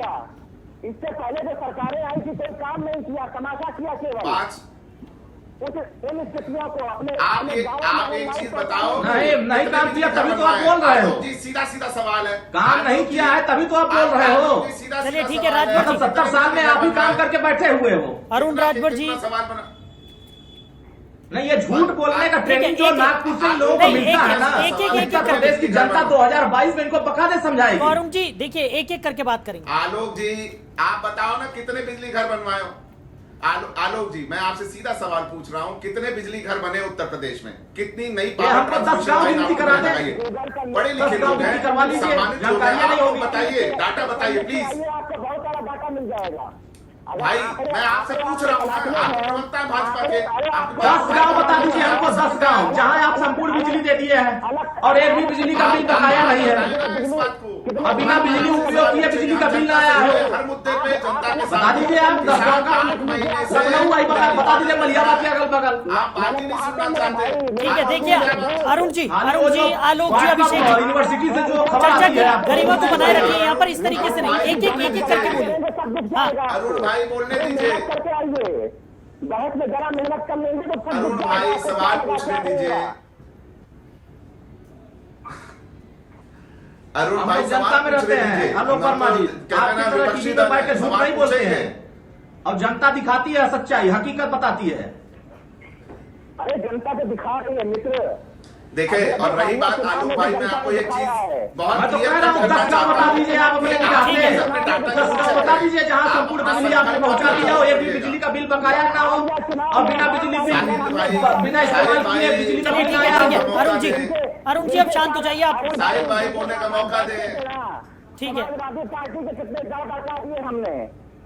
[SPEAKER 3] इससे पहले जो सरकारें आई थी कोई काम नहीं किया, तमाशा किया केवल। उन स्थितियों को अपने
[SPEAKER 5] आप एक चीज बताओ।
[SPEAKER 6] नहीं काम किया तभी तो आप बोल रहे हो।
[SPEAKER 5] सीधा सवाल है, काम
[SPEAKER 6] नहीं किया है तभी तो आप बोल रहे हो।
[SPEAKER 1] चलिए ठीक है राजभर जी,
[SPEAKER 6] 70 साल में आप ही काम करके बैठे हुए हो।
[SPEAKER 1] अरुण राजभर जी,
[SPEAKER 6] नहीं, ये झूठ बोलने का ट्रेनिंग जो नागपुर से लोगों को मिलता है ना, उत्तर प्रदेश की जनता 2022 में इनको बकायदे समझाएगी।
[SPEAKER 1] तो अरुण जी देखिए, एक एक करके बात करेंगे।
[SPEAKER 5] आलोक जी, आप बताओ ना कितने बिजली घर बनवाए हो? आलोक जी, मैं आपसे सीधा सवाल पूछ रहा हूँ, कितने बिजली घर बने उत्तर प्रदेश में? कितनी नई
[SPEAKER 6] हमको 10 गाँव गिनती करा दे,
[SPEAKER 5] पढ़े लिखे लोग हैं, सम्मानित लोग हैं, आप बताइए, डाटा बताइए प्लीज।
[SPEAKER 3] आपको बहुत सारा डाटा मिल जाएगा।
[SPEAKER 5] भाई मैं आपसे पूछ रहा हूँ, आप प्रवक्ता है भाजपा के,
[SPEAKER 6] 10 गाँव बता दीजिए हमको, 10 गाँव जहाँ आप संपूर्ण बिजली दे दिए हैं और एक भी बिजली का बिल बकाया नहीं है।
[SPEAKER 5] इस बात को
[SPEAKER 6] अब बिना बिजली उपयोग किए बिजली का बिल आया है,
[SPEAKER 5] हर मुद्दे पे जनता के
[SPEAKER 6] बता दीजिए आप। 10 गाँव का लखनऊ बता दीजिए, मलियाबाद के अगल बगल।
[SPEAKER 5] आप बात ही नहीं सुनना चाहते।
[SPEAKER 1] ठीक है, देखिए अरुण जी, आलोक जी, अभिषेक जी,
[SPEAKER 6] यूनिवर्सिटी से जो खबर
[SPEAKER 1] चर्चा
[SPEAKER 6] आती है,
[SPEAKER 1] गरीबों को बनाए रखिए यहाँ पर, इस तरीके से नहीं, एक एक करके बोलिए। हाँ
[SPEAKER 5] अरुण भाई बोलने दीजिए,
[SPEAKER 3] बहुत में जरा मेहनत कर लेंगे तो
[SPEAKER 5] अरुण भाई सवाल पूछने दीजिए। अरुण भाई
[SPEAKER 6] जनता में रहते हैं, आलोक वर्मा जी, आपकी तरह टीवी पे बैठ के झूठ नहीं बोलते हैं और जनता दिखाती है सच्चाई, हकीकत बताती है।
[SPEAKER 3] अरे जनता को दिखा रही है मित्र,
[SPEAKER 5] देखिए, और रही बात आलोक भाई, मैं आपको एक चीज बहुत
[SPEAKER 6] मैं तो
[SPEAKER 5] क्लियर
[SPEAKER 6] कह रहा हूँ,
[SPEAKER 5] करना
[SPEAKER 6] 10 गाँव
[SPEAKER 5] चाहता
[SPEAKER 6] बता
[SPEAKER 5] हूं।
[SPEAKER 6] दीजिए आप अपने निगाह
[SPEAKER 1] ठीक
[SPEAKER 6] में।
[SPEAKER 1] है।
[SPEAKER 6] 10 गाँव बता दीजिए जहाँ संपूर्ण बिजली आपने पहुंचा दिया हो, एक भी बिजली का बिल बकाया ना हो, और बिना बिजली बिल, बिना इस्तेमाल किए बिजली का
[SPEAKER 1] चलिए
[SPEAKER 6] बिल
[SPEAKER 1] ठीक
[SPEAKER 6] ना
[SPEAKER 1] है,
[SPEAKER 6] आया
[SPEAKER 1] ठीक है।
[SPEAKER 6] हो।
[SPEAKER 1] अरुण जी, अरुण जी अब शांत हो जाइए आप।
[SPEAKER 5] साहिल भाई बोलने का मौका दे।
[SPEAKER 1] ठीक है।
[SPEAKER 3] समाजवादी पार्टी के कितने गाँव बता दिए हमने,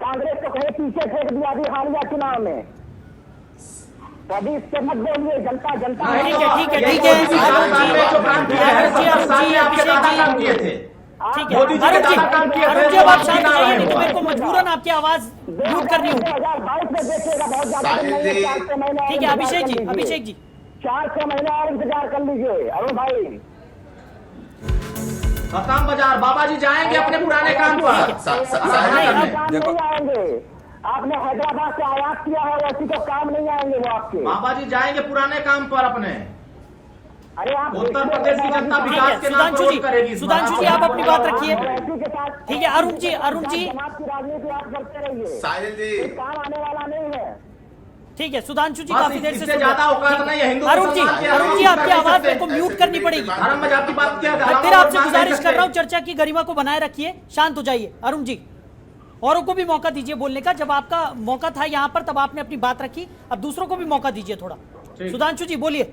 [SPEAKER 3] कांग्रेस को कहीं पीछे फेंक दिया अभी हालिया चुनाव में। कभी इससे मत बोलिए, जनता जनता
[SPEAKER 6] नहीं,
[SPEAKER 1] ठीक है, ठीक है,
[SPEAKER 6] ये
[SPEAKER 1] ठीक है।
[SPEAKER 6] मोदी जी
[SPEAKER 1] अरुण जी,
[SPEAKER 6] सरकार में जो काम किया है,
[SPEAKER 1] अरुण जी,
[SPEAKER 6] 70 साल में आपके
[SPEAKER 1] अभिषेक
[SPEAKER 6] दादा
[SPEAKER 1] जी,
[SPEAKER 6] काम किए थे।
[SPEAKER 1] ठीक है।
[SPEAKER 6] मोदी जी के
[SPEAKER 1] अरुण जी,
[SPEAKER 6] दादा काम किए थे,
[SPEAKER 1] अरुण जी
[SPEAKER 6] जो
[SPEAKER 1] अब आप
[SPEAKER 6] आप
[SPEAKER 1] शांत
[SPEAKER 6] गिना
[SPEAKER 1] हो जाइए,
[SPEAKER 6] रहे
[SPEAKER 1] नहीं तो
[SPEAKER 6] हो।
[SPEAKER 1] मेरे को मजबूरन आपकी आवाज म्यूट करनी होगी।
[SPEAKER 3] 2022 में देखिएगा, बहुत ज्यादा दिन नहीं है, 4-6 महीने और
[SPEAKER 1] ठीक है,
[SPEAKER 3] इंतजार
[SPEAKER 1] अभिषेक
[SPEAKER 3] कर
[SPEAKER 1] जी,
[SPEAKER 3] लीजिए।
[SPEAKER 1] अभिषेक जी,
[SPEAKER 3] 4-6 महीने और इंतजार कर लीजिए अरुण भाई।
[SPEAKER 6] खत्म बाजार, बाबा जी जाएंगे अपने पुराने काम पर।
[SPEAKER 5] साहिल
[SPEAKER 3] आप काम नहीं आएंगे, आपने हैदराबाद से आयात किया है, वैसी तो काम नहीं आएंगे वो आपके।
[SPEAKER 6] बाबा जी जाएंगे पुराने काम पर अपने।
[SPEAKER 3] अरे आप
[SPEAKER 6] उत्तर प्रदेश की जनता
[SPEAKER 1] ठीक
[SPEAKER 6] विकास
[SPEAKER 1] है।
[SPEAKER 6] के नाम पर
[SPEAKER 1] सुधांशु
[SPEAKER 6] वोट करेगी
[SPEAKER 1] जी,
[SPEAKER 6] इस
[SPEAKER 1] सुधांशु
[SPEAKER 6] बार।
[SPEAKER 1] जी आप अपनी बात रखिए।
[SPEAKER 3] वैसी के साथ
[SPEAKER 1] ठीक है, अरुण जी, अरुण जी,
[SPEAKER 3] समाज की राजनीति आप करते रहिए,
[SPEAKER 5] साहिल जी,
[SPEAKER 3] कोई काम आने वाला नहीं है।
[SPEAKER 1] ठीक है। सुधांशु जी
[SPEAKER 6] बस
[SPEAKER 1] काफी देर से
[SPEAKER 6] इससे
[SPEAKER 1] सुन
[SPEAKER 6] ज्यादा
[SPEAKER 1] रहे
[SPEAKER 6] औकात
[SPEAKER 1] हैं।
[SPEAKER 6] नहीं है हिंदू
[SPEAKER 1] अरुण जी,
[SPEAKER 6] मुसलमान के
[SPEAKER 1] अरुण जी
[SPEAKER 6] अलावा
[SPEAKER 1] आपकी
[SPEAKER 6] नहीं
[SPEAKER 1] आवाज
[SPEAKER 6] सकते।
[SPEAKER 1] मेरे को म्यूट करनी पड़ेगी।
[SPEAKER 6] धर्म मजाक की बात किया,
[SPEAKER 1] मैं फिर आपसे गुजारिश कर रहा हूँ, चर्चा की गरिमा को बनाए रखिए, शांत हो जाइए। अरुण जी, औरों को भी मौका दीजिए बोलने का। जब आपका मौका था यहाँ पर तब आपने अपनी बात रखी, अब दूसरों को भी मौका दीजिए थोड़ा।
[SPEAKER 6] ठीक।
[SPEAKER 1] सुधांशु जी बोलिए।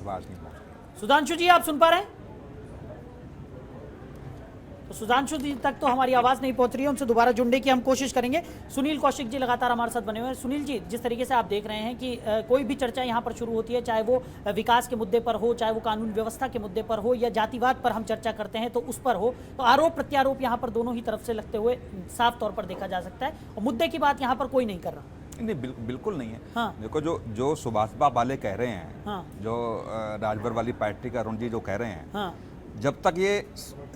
[SPEAKER 2] आवाज नहीं पहुंच रही।
[SPEAKER 1] सुधांशु जी आप सुन पा रहे हैं? तो सुधांशु जी तक तो हमारी आवाज नहीं पहुंच रही है, उनसे दोबारा जुड़ने की हम कोशिश करेंगे। सुनील कौशिक जी लगातार हमारे साथ बने हुए हैं। सुनील जी, जिस तरीके से आप देख रहे हैं कि कोई भी चर्चा यहाँ पर शुरू होती है, चाहे वो विकास के मुद्दे पर हो, चाहे वो कानून व्यवस्था के मुद्दे पर हो, या जातिवाद पर हम चर्चा करते हैं तो उस पर हो, तो आरोप प्रत्यारोप यहाँ पर दोनों ही तरफ से लगते हुए साफ तौर पर देखा जा सकता है, और मुद्दे की बात यहाँ पर कोई नहीं कर रहा।
[SPEAKER 2] नहीं, बिल्कुल नहीं है।
[SPEAKER 1] हाँ।
[SPEAKER 2] देखो, जो सुभाषपा वाले कह रहे हैं,
[SPEAKER 1] हाँ।
[SPEAKER 2] जो राजभर वाली पार्टी का अरुण जी जो कह रहे हैं,
[SPEAKER 1] हाँ,
[SPEAKER 2] जब तक ये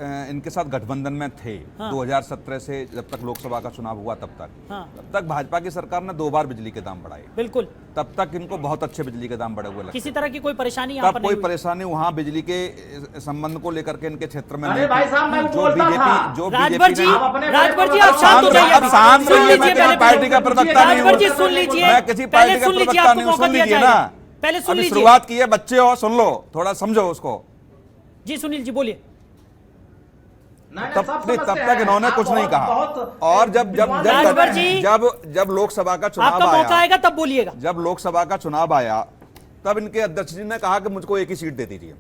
[SPEAKER 2] इनके साथ गठबंधन में थे,
[SPEAKER 1] हाँ।
[SPEAKER 2] 2017 से जब तक लोकसभा का चुनाव हुआ तब
[SPEAKER 1] हाँ।
[SPEAKER 2] तक भाजपा की सरकार ने 2 बार बिजली के दाम बढ़ाए,
[SPEAKER 1] बिल्कुल।
[SPEAKER 2] तब तक इनको बहुत अच्छे बिजली के दाम बढ़े हुए लगते
[SPEAKER 1] किसी तरह की कोई परेशानी यहाँ पर
[SPEAKER 2] तब
[SPEAKER 1] नहीं
[SPEAKER 2] कोई
[SPEAKER 1] हुई।
[SPEAKER 2] परेशानी वहाँ बिजली के संबंध को लेकर के इनके क्षेत्र में
[SPEAKER 6] अरे
[SPEAKER 2] नहीं
[SPEAKER 6] भाई
[SPEAKER 2] थी।
[SPEAKER 6] साहब, मैं
[SPEAKER 2] जो
[SPEAKER 6] बोलता
[SPEAKER 2] बीजेपी
[SPEAKER 6] था।
[SPEAKER 2] जो
[SPEAKER 1] राजभर
[SPEAKER 2] बीजेपी
[SPEAKER 1] जी,
[SPEAKER 2] ने
[SPEAKER 6] आप अपने
[SPEAKER 1] राजभर जी
[SPEAKER 6] बड़े
[SPEAKER 1] आप शांत हो जाइए।
[SPEAKER 2] अब शांत
[SPEAKER 1] सुन
[SPEAKER 2] रहिए, मैं
[SPEAKER 1] लीजिए
[SPEAKER 2] किसी
[SPEAKER 1] पहले
[SPEAKER 2] पार्टी का प्रवक्ता नहीं
[SPEAKER 1] राजभर जी
[SPEAKER 2] हूँ।
[SPEAKER 1] सुन लीजिए।
[SPEAKER 2] मैं किसी
[SPEAKER 1] पहले
[SPEAKER 2] पार्टी का
[SPEAKER 1] सुन लीजिए,
[SPEAKER 2] प्रवक्ता
[SPEAKER 1] आपको
[SPEAKER 2] नहीं हूँ।
[SPEAKER 1] मौका
[SPEAKER 2] सुन
[SPEAKER 1] दिया
[SPEAKER 2] लीजिए
[SPEAKER 1] जाएगा।
[SPEAKER 2] ना,
[SPEAKER 1] पहले सुन
[SPEAKER 2] अभी
[SPEAKER 1] लीजिए।
[SPEAKER 2] शुरुआत की है, बच्चे हो, सुन लो, थोड़ा समझो उसको।
[SPEAKER 1] जी सुनील जी बोलिए।
[SPEAKER 2] तब तक इन्होंने कुछ नहीं कहा। और
[SPEAKER 1] राजभर जी,
[SPEAKER 2] जब लोकसभा का चुनाव
[SPEAKER 1] आपका मौका
[SPEAKER 2] आया,
[SPEAKER 1] आएगा तब बोलिएगा।
[SPEAKER 2] जब लोकसभा का चुनाव आया, तब इनके अध्यक्ष जी ने कहा कि मुझको एक ही सीट दे दीजिए,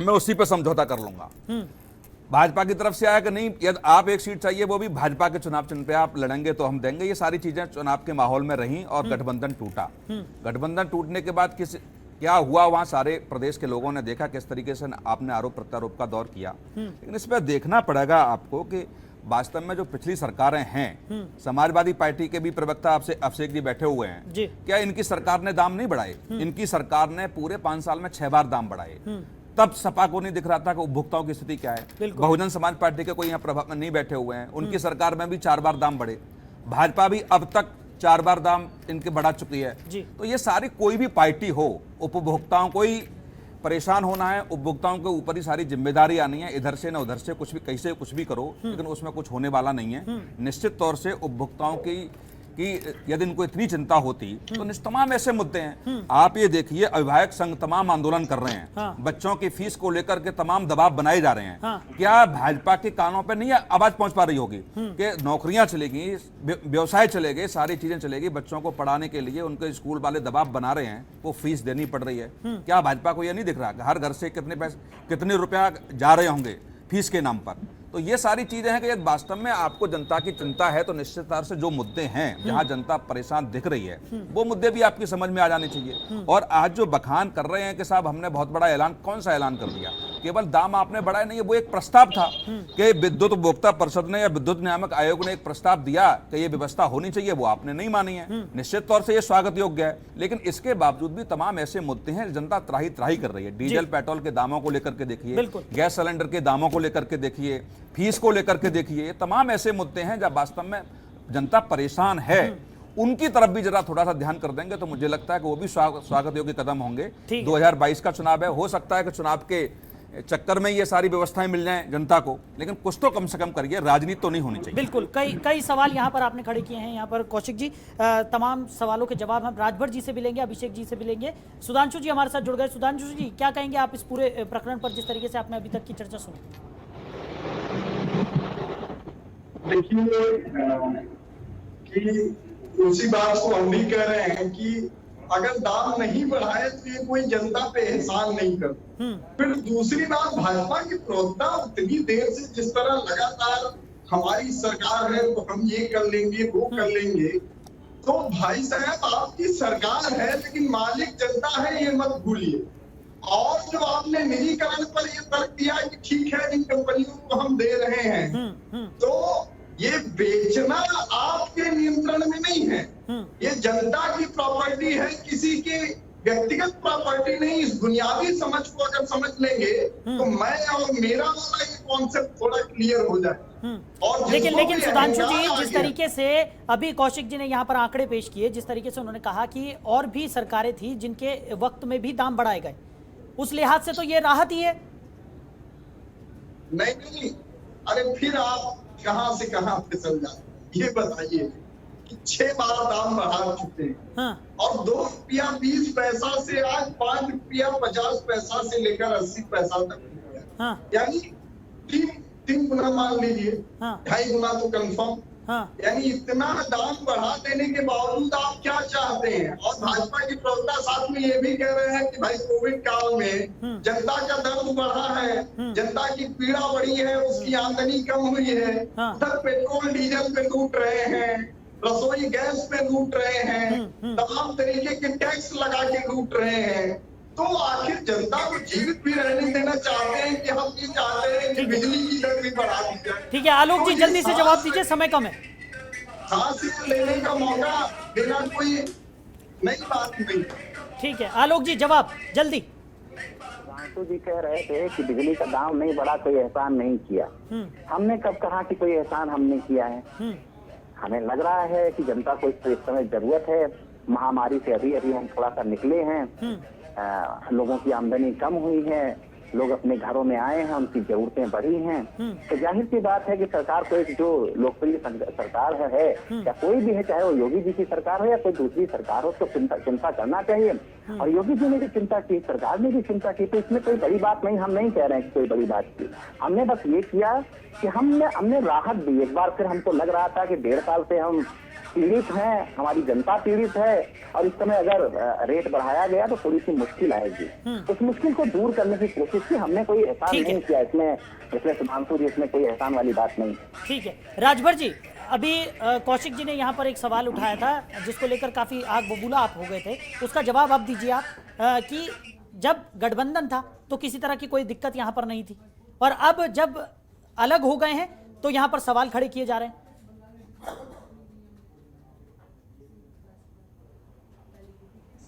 [SPEAKER 2] मैं उसी पे समझौता कर लूंगा। भाजपा की तरफ से आया कि नहीं, यदि आप एक सीट चाहिए वो भी भाजपा के चुनाव चिन्ह पे आप लड़ेंगे तो हम देंगे। ये सारी चीजें चुनाव के माहौल में रहीं और गठबंधन टूटा। गठबंधन टूटने के बाद क्या हुआ, वहां सारे प्रदेश के लोगों ने देखा किस तरीके से आपने आरोप प्रत्यारोप का दौर किया। लेकिन इस पर देखना पड़ेगा आपको कि वास्तव में जो पिछली सरकारें हैं, समाजवादी पार्टी के भी प्रवक्ता आपसे अभिषेक जी बैठे हुए हैं
[SPEAKER 1] जी।
[SPEAKER 2] क्या इनकी सरकार ने दाम नहीं बढ़ाए? इनकी सरकार ने पूरे 5 साल में 6 बार दाम बढ़ाए। तब सपा को नहीं दिख रहा था कि उपभोक्ताओं की स्थिति क्या है। बहुजन समाज पार्टी के कोई यहाँ प्रभाव में नहीं बैठे हुए हैं, उनकी सरकार में भी 4 बार दाम बढ़े। भाजपा भी अब तक 4 बार दाम इनके बढ़ा चुकी है। तो ये सारी कोई भी पार्टी हो, उपभोक्ताओं को ही परेशान होना है, उपभोक्ताओं के ऊपर ही सारी जिम्मेदारी आनी है। इधर से ना उधर से कुछ भी कैसे कुछ भी करो, लेकिन उसमें कुछ होने वाला नहीं है। निश्चित तौर से उपभोक्ताओं की यदि इनको इतनी चिंता होती तो तमाम ऐसे मुद्दे हैं। आप ये देखिए, अभिभावक संघ तमाम आंदोलन कर रहे हैं।
[SPEAKER 1] हाँ।
[SPEAKER 2] बच्चों की फीस को लेकर के तमाम दबाव बनाए जा रहे हैं।
[SPEAKER 1] हाँ।
[SPEAKER 2] क्या भाजपा के कानों पे नहीं आवाज पहुंच पा रही होगी कि नौकरियां चलेगी, व्यवसाय चलेंगे, सारी चीजें चलेगी, बच्चों को पढ़ाने के लिए उनके स्कूल वाले दबाव बना रहे हैं, वो फीस देनी पड़ रही है। क्या भाजपा को यह नहीं दिख रहा कि हर घर से कितने रुपया जा रहे होंगे फीस के नाम पर? तो ये सारी चीजें हैं कि यदि वास्तव में आपको जनता की चिंता है तो निश्चित तौर से जो मुद्दे हैं, जहां जनता परेशान दिख रही है, वो मुद्दे भी आपकी समझ में आ जाने चाहिए। और आज जो बखान कर रहे हैं कि साहब हमने बहुत बड़ा ऐलान, कौन सा ऐलान कर दिया? केवल दाम आपने बढ़ाए नहीं है, वो एक प्रस्ताव था कि विद्युत उपभोक्ता परिषद ने या विद्युत नियामक आयोग ने एक प्रस्ताव दिया कि ये व्यवस्था होनी चाहिए, वो आपने नहीं मानी है। निश्चित तौर से ये स्वागत योग्य है, लेकिन इसके बावजूद भी तमाम ऐसे मुद्दे हैं, जनता त्राही त्राही कर रही है। डीजल पेट्रोल के दामों को लेकर के देखिए, गैस सिलेंडर के दामों को लेकर के देखिए, फीस को लेकर के देखिए, ये तमाम ऐसे मुद्दे हैं जब वास्तव में जनता परेशान है। उनकी तरफ भी जरा थोड़ा सा ध्यान कर देंगे तो मुझे लगता है कि वो भी स्वागत योग्य कदम होंगे। 2022 का चुनाव है, हो सकता है कि चुनाव के चक्कर में ये सारी व्यवस्थाएं मिल जाएं जनता को, लेकिन कुछ तो कम से कम करिए, राजनीति तो नहीं होनी चाहिए।
[SPEAKER 1] बिल्कुल, कई सवाल यहाँ पर आपने खड़े किए हैं। यहाँ पर कौशिक जी, तमाम सवालों के जवाब हम राजभर जी से भी लेंगे, अभिषेक जी से भी लेंगे। सुधांशु जी हमारे साथ जुड़ गए। सुधांशु जी, क्या कहेंगे आप इस पूरे प्रकरण पर, जिस तरीके से आपने अभी तक की चर्चा सुनी?
[SPEAKER 7] देखिए कि उसी बात को हम भी कह रहे हैं कि अगर दाम नहीं बढ़ाए तो ये कोई जनता पे एहसान नहीं करता। फिर दूसरी बात, भाजपा की प्रवक्ता उतनी देर से जिस तरह लगातार हमारी सरकार है तो हम ये कर लेंगे वो कर लेंगे, तो भाई साहब आपकी सरकार है लेकिन मालिक जनता है, ये मत भूलिए। और जो आपने निजीकरण पर ये तर्क दिया कि ठीक है जिन कंपनियों को हम दे रहे हैं, तो ये बेचना आपके नियंत्रण में नहीं है, ये जनता की प्रॉपर्टी है, किसी की व्यक्तिगत प्रॉपर्टी नहीं। इस बुनियादी समझ को अगर समझ लेंगे तो मैं और मेरा वाला ये कॉन्सेप्ट थोड़ा क्लियर हो जाए। और
[SPEAKER 1] लेकिन सुधांशु जी, जिस तरीके से अभी कौशिक जी ने यहाँ पर आंकड़े पेश किए, जिस तरीके से उन्होंने कहा कि और भी सरकारें थी जिनके वक्त में भी दाम बढ़ाए गए, उस लिहाज से तो ये राहत ही है।
[SPEAKER 7] नहीं, अरे फिर आप कहां से कहां फिसल जाते, ये बताइए कि 6 बार दाम बढ़ा चुके हैं और 2 रुपया 20 पैसा से आज 5 रुपया 50 पैसा से लेकर 80 पैसा तक हो गया। यानी 3 गुना मान लीजिए, 2.5 गुना तो कंफर्म। यानी इतना दाम बढ़ा देने के बावजूद आप क्या चाहते हैं? और भाजपा की प्रवक्ता साथ में ये भी कह रहे हैं कि भाई कोविड काल में जनता का दर्द बढ़ा है, जनता की पीड़ा बढ़ी है, उसकी आमदनी कम हुई है, उधर पेट्रोल डीजल पे लूट रहे हैं, रसोई गैस पे लूट रहे हैं, तमाम तरीके के टैक्स लगा के लूट रहे हैं। तो आखिर जनता को जीवित भी रहने देना चाहते हैं कि हम ये चाहते हैं कि बिजली की दर भी बढ़ा दी जाए?
[SPEAKER 1] ठीक है आलोक जी, जल्दी से जवाब दीजिए, समय कम है।
[SPEAKER 7] सांस लेने का मौका देना कोई नई बात नहीं।
[SPEAKER 1] ठीक है आलोक जी, जवाब जल्दी।
[SPEAKER 3] सुधांशु जी कह रहे थे कि बिजली का दाम नहीं बढ़ा, कोई एहसान नहीं किया। हमने कब कहा कि कोई एहसान हमने किया है? हमें लग रहा है कि जनता को इस समय जरूरत है। महामारी से अभी हम थोड़ा सा निकले हैं, लोगों की आमदनी कम हुई है, लोग अपने घरों में आए हैं, उनकी जरूरतें बढ़ी हैं। तो जाहिर सी बात है कि सरकार को एक जो लोकप्रिय सरकार है या कोई भी है, चाहे वो योगी जी की सरकार हो या कोई दूसरी सरकार हो, तो चिंता करना चाहिए। और योगी जी ने भी चिंता की, सरकार ने भी चिंता की, तो इसमें कोई बड़ी बात नहीं। हम नहीं कह रहे हैं कि कोई बड़ी बात की, हमने बस ये किया कि हमने राहत दी। एक बार फिर हमको लग रहा था कि 1.5 साल से हम पीड़ित हैं, हमारी जनता पीड़ित है, और इस समय अगर रेट बढ़ाया गया तो थोड़ी सी मुश्किल आएगी। उस मुश्किल को दूर करने की कोशिश की, हमने कोई एहसान नहीं किया इसमें सुधांशु जी, इसमें कोई एहसान वाली बात नहीं।
[SPEAKER 1] ठीक है राजभर जी, अभी कौशिक जी ने यहाँ पर एक सवाल उठाया था जिसको लेकर काफी आग बबूला आप हो गए थे, उसका जवाब अब दीजिए आप कि जब गठबंधन था तो किसी तरह की कोई दिक्कत यहाँ पर नहीं थी, और अब जब अलग हो गए हैं तो यहाँ पर सवाल खड़े किए जा रहे हैं।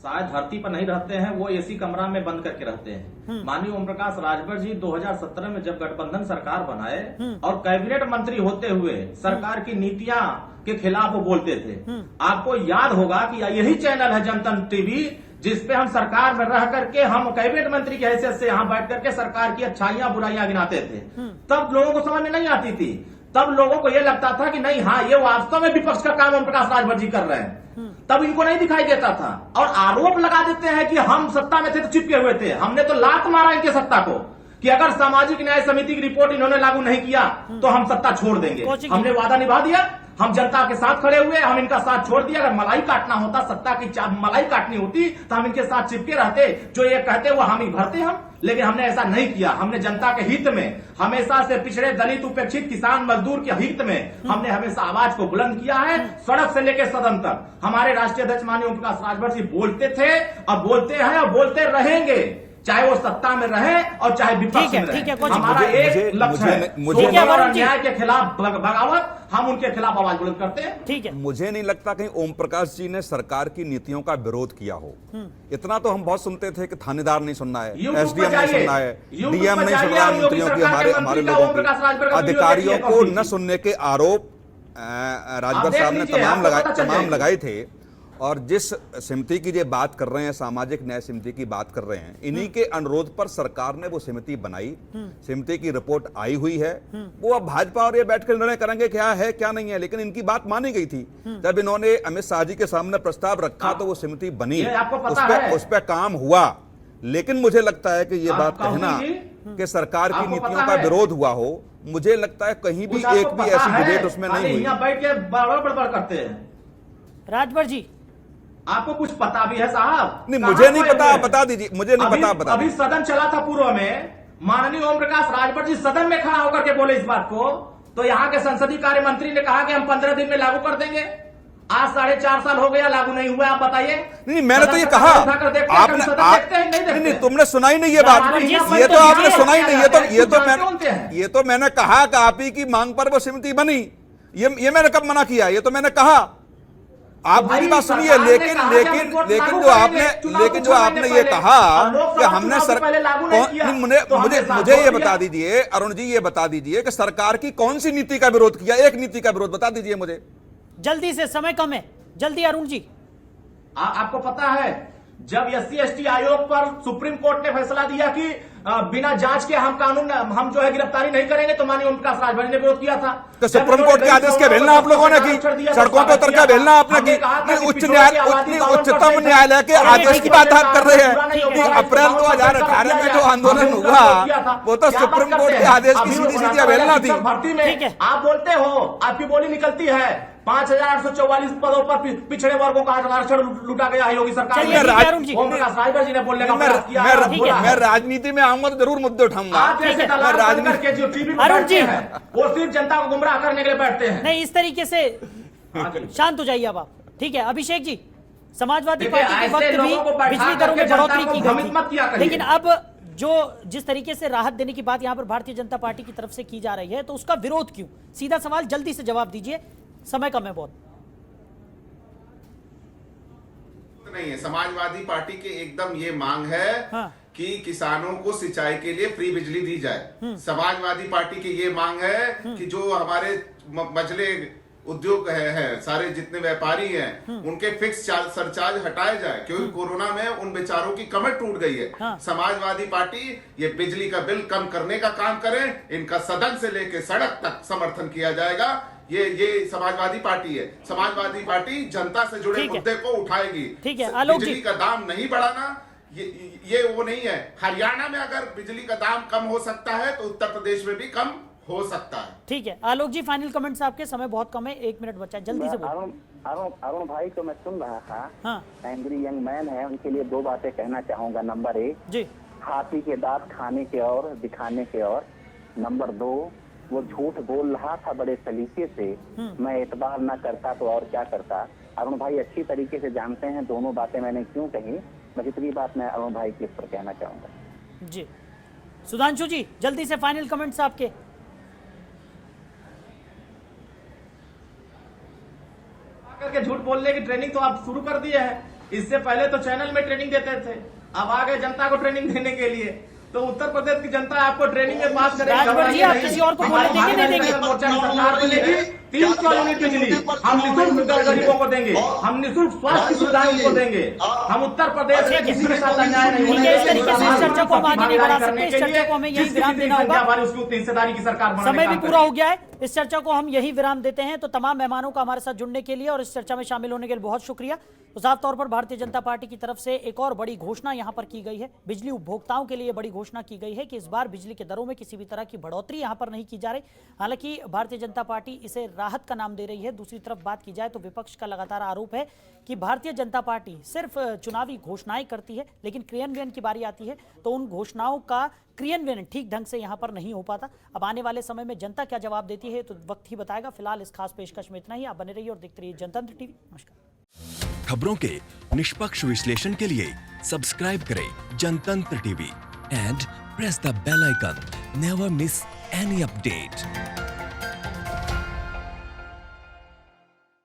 [SPEAKER 6] शायद धरती पर नहीं रहते हैं, वो एसी कमरा में बंद करके रहते हैं। माननीय ओम प्रकाश राजभर जी 2017 में जब गठबंधन सरकार बनाए और कैबिनेट मंत्री होते हुए सरकार की नीतियां के खिलाफ वो बोलते थे। आपको याद होगा कि यही चैनल है जनतंत्र टीवी, जिसपे हम सरकार में रह करके हम कैबिनेट मंत्री की हैसियत से यहाँ बैठ करके सरकार की अच्छाइयां बुराइयां गिनाते थे। तब लोगों को समझ में नहीं आती थी, तब लोगों को ये लगता था कि नहीं, हाँ ये वास्तव में विपक्ष का काम ओम प्रकाश राजभर जी कर रहे हैं। तब इनको नहीं दिखाई देता था, और आरोप लगा देते हैं कि हम सत्ता में थे तो चिपके हुए थे। हमने तो लात मारा इनके सत्ता को कि अगर सामाजिक न्याय समिति की रिपोर्ट इन्होंने लागू नहीं किया तो हम सत्ता छोड़ देंगे। हमने वादा निभा दिया, हम जनता के साथ खड़े हुए, हम इनका साथ छोड़ दिया। अगर मलाई काटना होता, सत्ता की मलाई काटनी होती तो हम इनके साथ चिपके रहते, जो ये कहते वो हामी भरते हम, लेकिन हमने ऐसा नहीं किया। हमने जनता के हित में, हमेशा से पिछड़े दलित उपेक्षित किसान मजदूर के हित में हमने हमेशा आवाज को बुलंद किया है। सड़क से लेकर सदन तक हमारे राष्ट्रीय अध्यक्ष माननीय ओम प्रकाश राजभर जी बोलते थे, अब बोलते हैं और बोलते रहेंगे, चाहे वो सत्ता में रहे और चाहे विपक्ष में रहे। हमारा एक लक्ष्य है और अन्याय के खिलाफ बगावत, हम उनके खिलाफ आवाज बुलंद करते हैं। ठीक है,
[SPEAKER 2] मुझे नहीं लगता कहीं ओम प्रकाश जी ने सरकार की नीतियों का विरोध किया हो। इतना तो हम बहुत सुनते थे कि थानेदार नहीं सुनना है, एसडीएम नहीं सुनना है, डीएम नहीं सुनना है, मंत्रियों की, हमारे लोगों की, अधिकारियों को न सुनने के आरोप राजभर साहब ने तमाम लगाए थे। और जिस समिति की ये बात कर रहे हैं, सामाजिक न्याय समिति की बात कर रहे हैं, इन्हीं के अनुरोध पर सरकार ने वो समिति बनाई। समिति की रिपोर्ट आई हुई है। वो अब भाजपा और ये बैठकर निर्णय करेंगे क्या है क्या नहीं है, लेकिन इनकी बात मानी गई थी। जब इन्होंने अमित शाह जी के सामने प्रस्ताव रखा तो वो समिति बनी, उस पर काम हुआ। लेकिन मुझे लगता है कि ये बात कहना कि सरकार की नीतियों का विरोध हुआ हो, मुझे लगता है कहीं भी एक भी ऐसी डिबेट उसमें नहीं हुई।
[SPEAKER 6] बैठ के बड़बड़ करते हैं।
[SPEAKER 1] राजभर जी,
[SPEAKER 6] आपको कुछ पता भी है साहब?
[SPEAKER 2] नहीं, मुझे नहीं पता, बता दीजिए। मुझे नहीं पता, बता
[SPEAKER 6] अभी सदन चला था पूर्व में, माननीय ओम प्रकाश राजभर जी सदन में खड़ा होकर के बोले इस बात को, तो यहाँ के संसदीय कार्य मंत्री ने कहा कि हम 15 दिन में लागू कर देंगे। आज 4.5 साल हो गया, लागू नहीं हुआ। आप बताइए।
[SPEAKER 2] नहीं, मैंने तो ये कहा, आपने नहीं, तुमने सुना ही नहीं ये बात। ये तो आपने सुना ही नहीं। ये तो मैंने कहा कि आप ही की मांग पर वो समिति बनी। ये मैंने कब मना किया? ये तो मैंने कहा। आप मेरी बात सुनिए। लेकिन जो आपने ये कहा कि हमने मुझे ये बता दीजिए, अरुण जी, ये बता दीजिए कि सरकार की कौन सी नीति का विरोध किया? एक नीति का विरोध बता दीजिए मुझे
[SPEAKER 1] जल्दी से, समय कम है, जल्दी अरुण जी।
[SPEAKER 6] आपको पता है जब SC/ST आयोग पर सुप्रीम कोर्ट ने फैसला दिया कि बिना जांच के हम जो है गिरफ्तारी नहीं करेंगे, तो माननीय ओम प्रकाश राजभर ने विरोध किया था।
[SPEAKER 2] तो सुप्रीम कोर्ट के आदेश के भेलना आप लोगों ने की, सड़कों पर उतर के भेलना आपने की। उच्चतम न्यायालय के आदेश की बात आप कर रहे हैं। अप्रैल 2018 में जो आंदोलन हुआ वो तो सुप्रीम कोर्ट के आदेश की सीधी अवहेलना थी।
[SPEAKER 6] भर्ती में आप बोलते हो, आपकी बोली निकलती है 5,844 पदों पर पिछड़े वर्गों का आरक्षण लूटा गया है योगी सरकार ने। ओम प्रकाश राजभर जी ने बोलने का प्रयास किया है।
[SPEAKER 2] मैं राजनीति में आऊंगा तो जरूर मुद्दे उठाऊंगा।
[SPEAKER 6] राजनीति जो टीवी में बैठते हैं वो सिर्फ जनता को गुमराह करने के लिए बैठते हैं।
[SPEAKER 1] नहीं, इस तरीके से शांत हो जाइए अब आप। ठीक है अभिषेक जी, समाजवादी पार्टी के वक्त भी बिजली दरों में बढ़ोतरी की गई थी, लेकिन अब जिस तरीके से राहत देने की बात यहाँ पर भारतीय जनता पार्टी की तरफ से की जा रही है, तो उसका विरोध क्यों? सीधा सवाल, जल्दी से जवाब दीजिए, समय कम है बहुत।
[SPEAKER 5] नहीं है, समाजवादी पार्टी की एकदम ये मांग है कि किसानों को सिंचाई के लिए फ्री बिजली दी जाए। समाजवादी पार्टी की ये मांग है कि जो हमारे मझले उद्योग है सारे जितने व्यापारी हैं उनके फिक्स सरचार्ज हटाए जाए, क्योंकि कोरोना में उन बेचारों की कमर टूट गई है। समाजवादी पार्टी ये बिजली का बिल कम करने का काम करे, इनका सदन से लेकर सड़क तक समर्थन किया जाएगा। ये समाजवादी पार्टी है। समाजवादी पार्टी जनता से जुड़े मुद्दे को उठाएगी।
[SPEAKER 1] ठीक है आलोक जी,
[SPEAKER 5] बिजली का दाम नहीं बढ़ाना ये वो नहीं है। हरियाणा में अगर बिजली का दाम कम हो सकता है तो उत्तर प्रदेश में भी कम हो सकता है।
[SPEAKER 1] ठीक है आलोक जी, फाइनल कमेंट्स आपके, समय बहुत कम है, 1 मिनट बचा है, जल्दी से बोलो।
[SPEAKER 3] अरुण भाई को मैं सुन रहा था, एंग्री यंग मैन है, उनके लिए 2 बातें कहना चाहूंगा। नंबर 1
[SPEAKER 1] जी,
[SPEAKER 3] हाथी के दांत खाने के और दिखाने के और। नंबर 2, वो झूठ बोल रहा था बड़े सलीके से, मैं एतबार न करता तो और क्या करता। अरुण भाई अच्छी तरीके से जानते हैं दोनों बातें मैंने क्यों कही। बस इतनी बात मैं अरुण भाई के ऊपर कहना चाहूंगा।
[SPEAKER 1] जी सुधांशु जी, जल्दी से फाइनल कमेंट्स आपके।
[SPEAKER 6] करके झूठ बोलने की ट्रेनिंग तो आप शुरू कर दिए हैं। इससे पहले तो चैनल में ट्रेनिंग देते थे, अब आ गए जनता को ट्रेनिंग देने के लिए। तो उत्तर प्रदेश की जनता आपको ट्रेनिंग में पास करेगी।
[SPEAKER 1] राजभर जी, आप किसी और को बोलने देंगे नहीं देंगे?
[SPEAKER 6] मोर्चा की सरकार मिलेगी 300 यूनिट बिजली हम निःशुल्क गरीबों को देंगे, हम निःशुल्क स्वास्थ्य सुविधाएं उनको देंगे। हम उत्तर प्रदेश में किसी के साथ अन्याय नहीं होने
[SPEAKER 1] इस तरीके से इस चर्चा को हम आगे नहीं बढ़ा सकते। इस चर्चा को हमें यही विराम देना होगा,
[SPEAKER 6] उसकी उतनी हिस्सेदारी की सरकार।
[SPEAKER 1] समय भी पूरा हो गया है, इस चर्चा को हम यही विराम देते हैं। तो तमाम मेहमानों का हमारे साथ जुड़ने के लिए और इस चर्चा में शामिल होने के लिए बहुत शुक्रिया। तो साफ तौर पर भारतीय जनता पार्टी की तरफ से एक और बड़ी घोषणा यहां पर की गई है। बिजली उपभोक्ताओं के लिए बड़ी घोषणा की गई है कि इस बार बिजली के दरों में किसी भी तरह की बढ़ोतरी यहां पर नहीं की जा रही। हालांकि भारतीय जनता पार्टी इसे राहत का नाम दे रही है। दूसरी तरफ बात की जाए तो विपक्ष का लगातार आरोप है कि भारतीय जनता पार्टी सिर्फ चुनावी घोषणाएं करती है, लेकिन क्रियान्वयन की बारी आती है तो उन घोषणाओं का क्रियान्वयन ठीक ढंग से यहां पर नहीं हो पाता। अब आने वाले समय में जनता क्या जवाब देती है तो वक्त ही बताएगा। फिलहाल इस खास पेशकश में इतना ही। आप बने रहिए और देखते रहिए जनतंत्र टीवी। नमस्कार।
[SPEAKER 8] खबरों के निष्पक्ष विश्लेषण के लिए सब्सक्राइब करें Jantantra TV and press the bell icon. Never miss any update.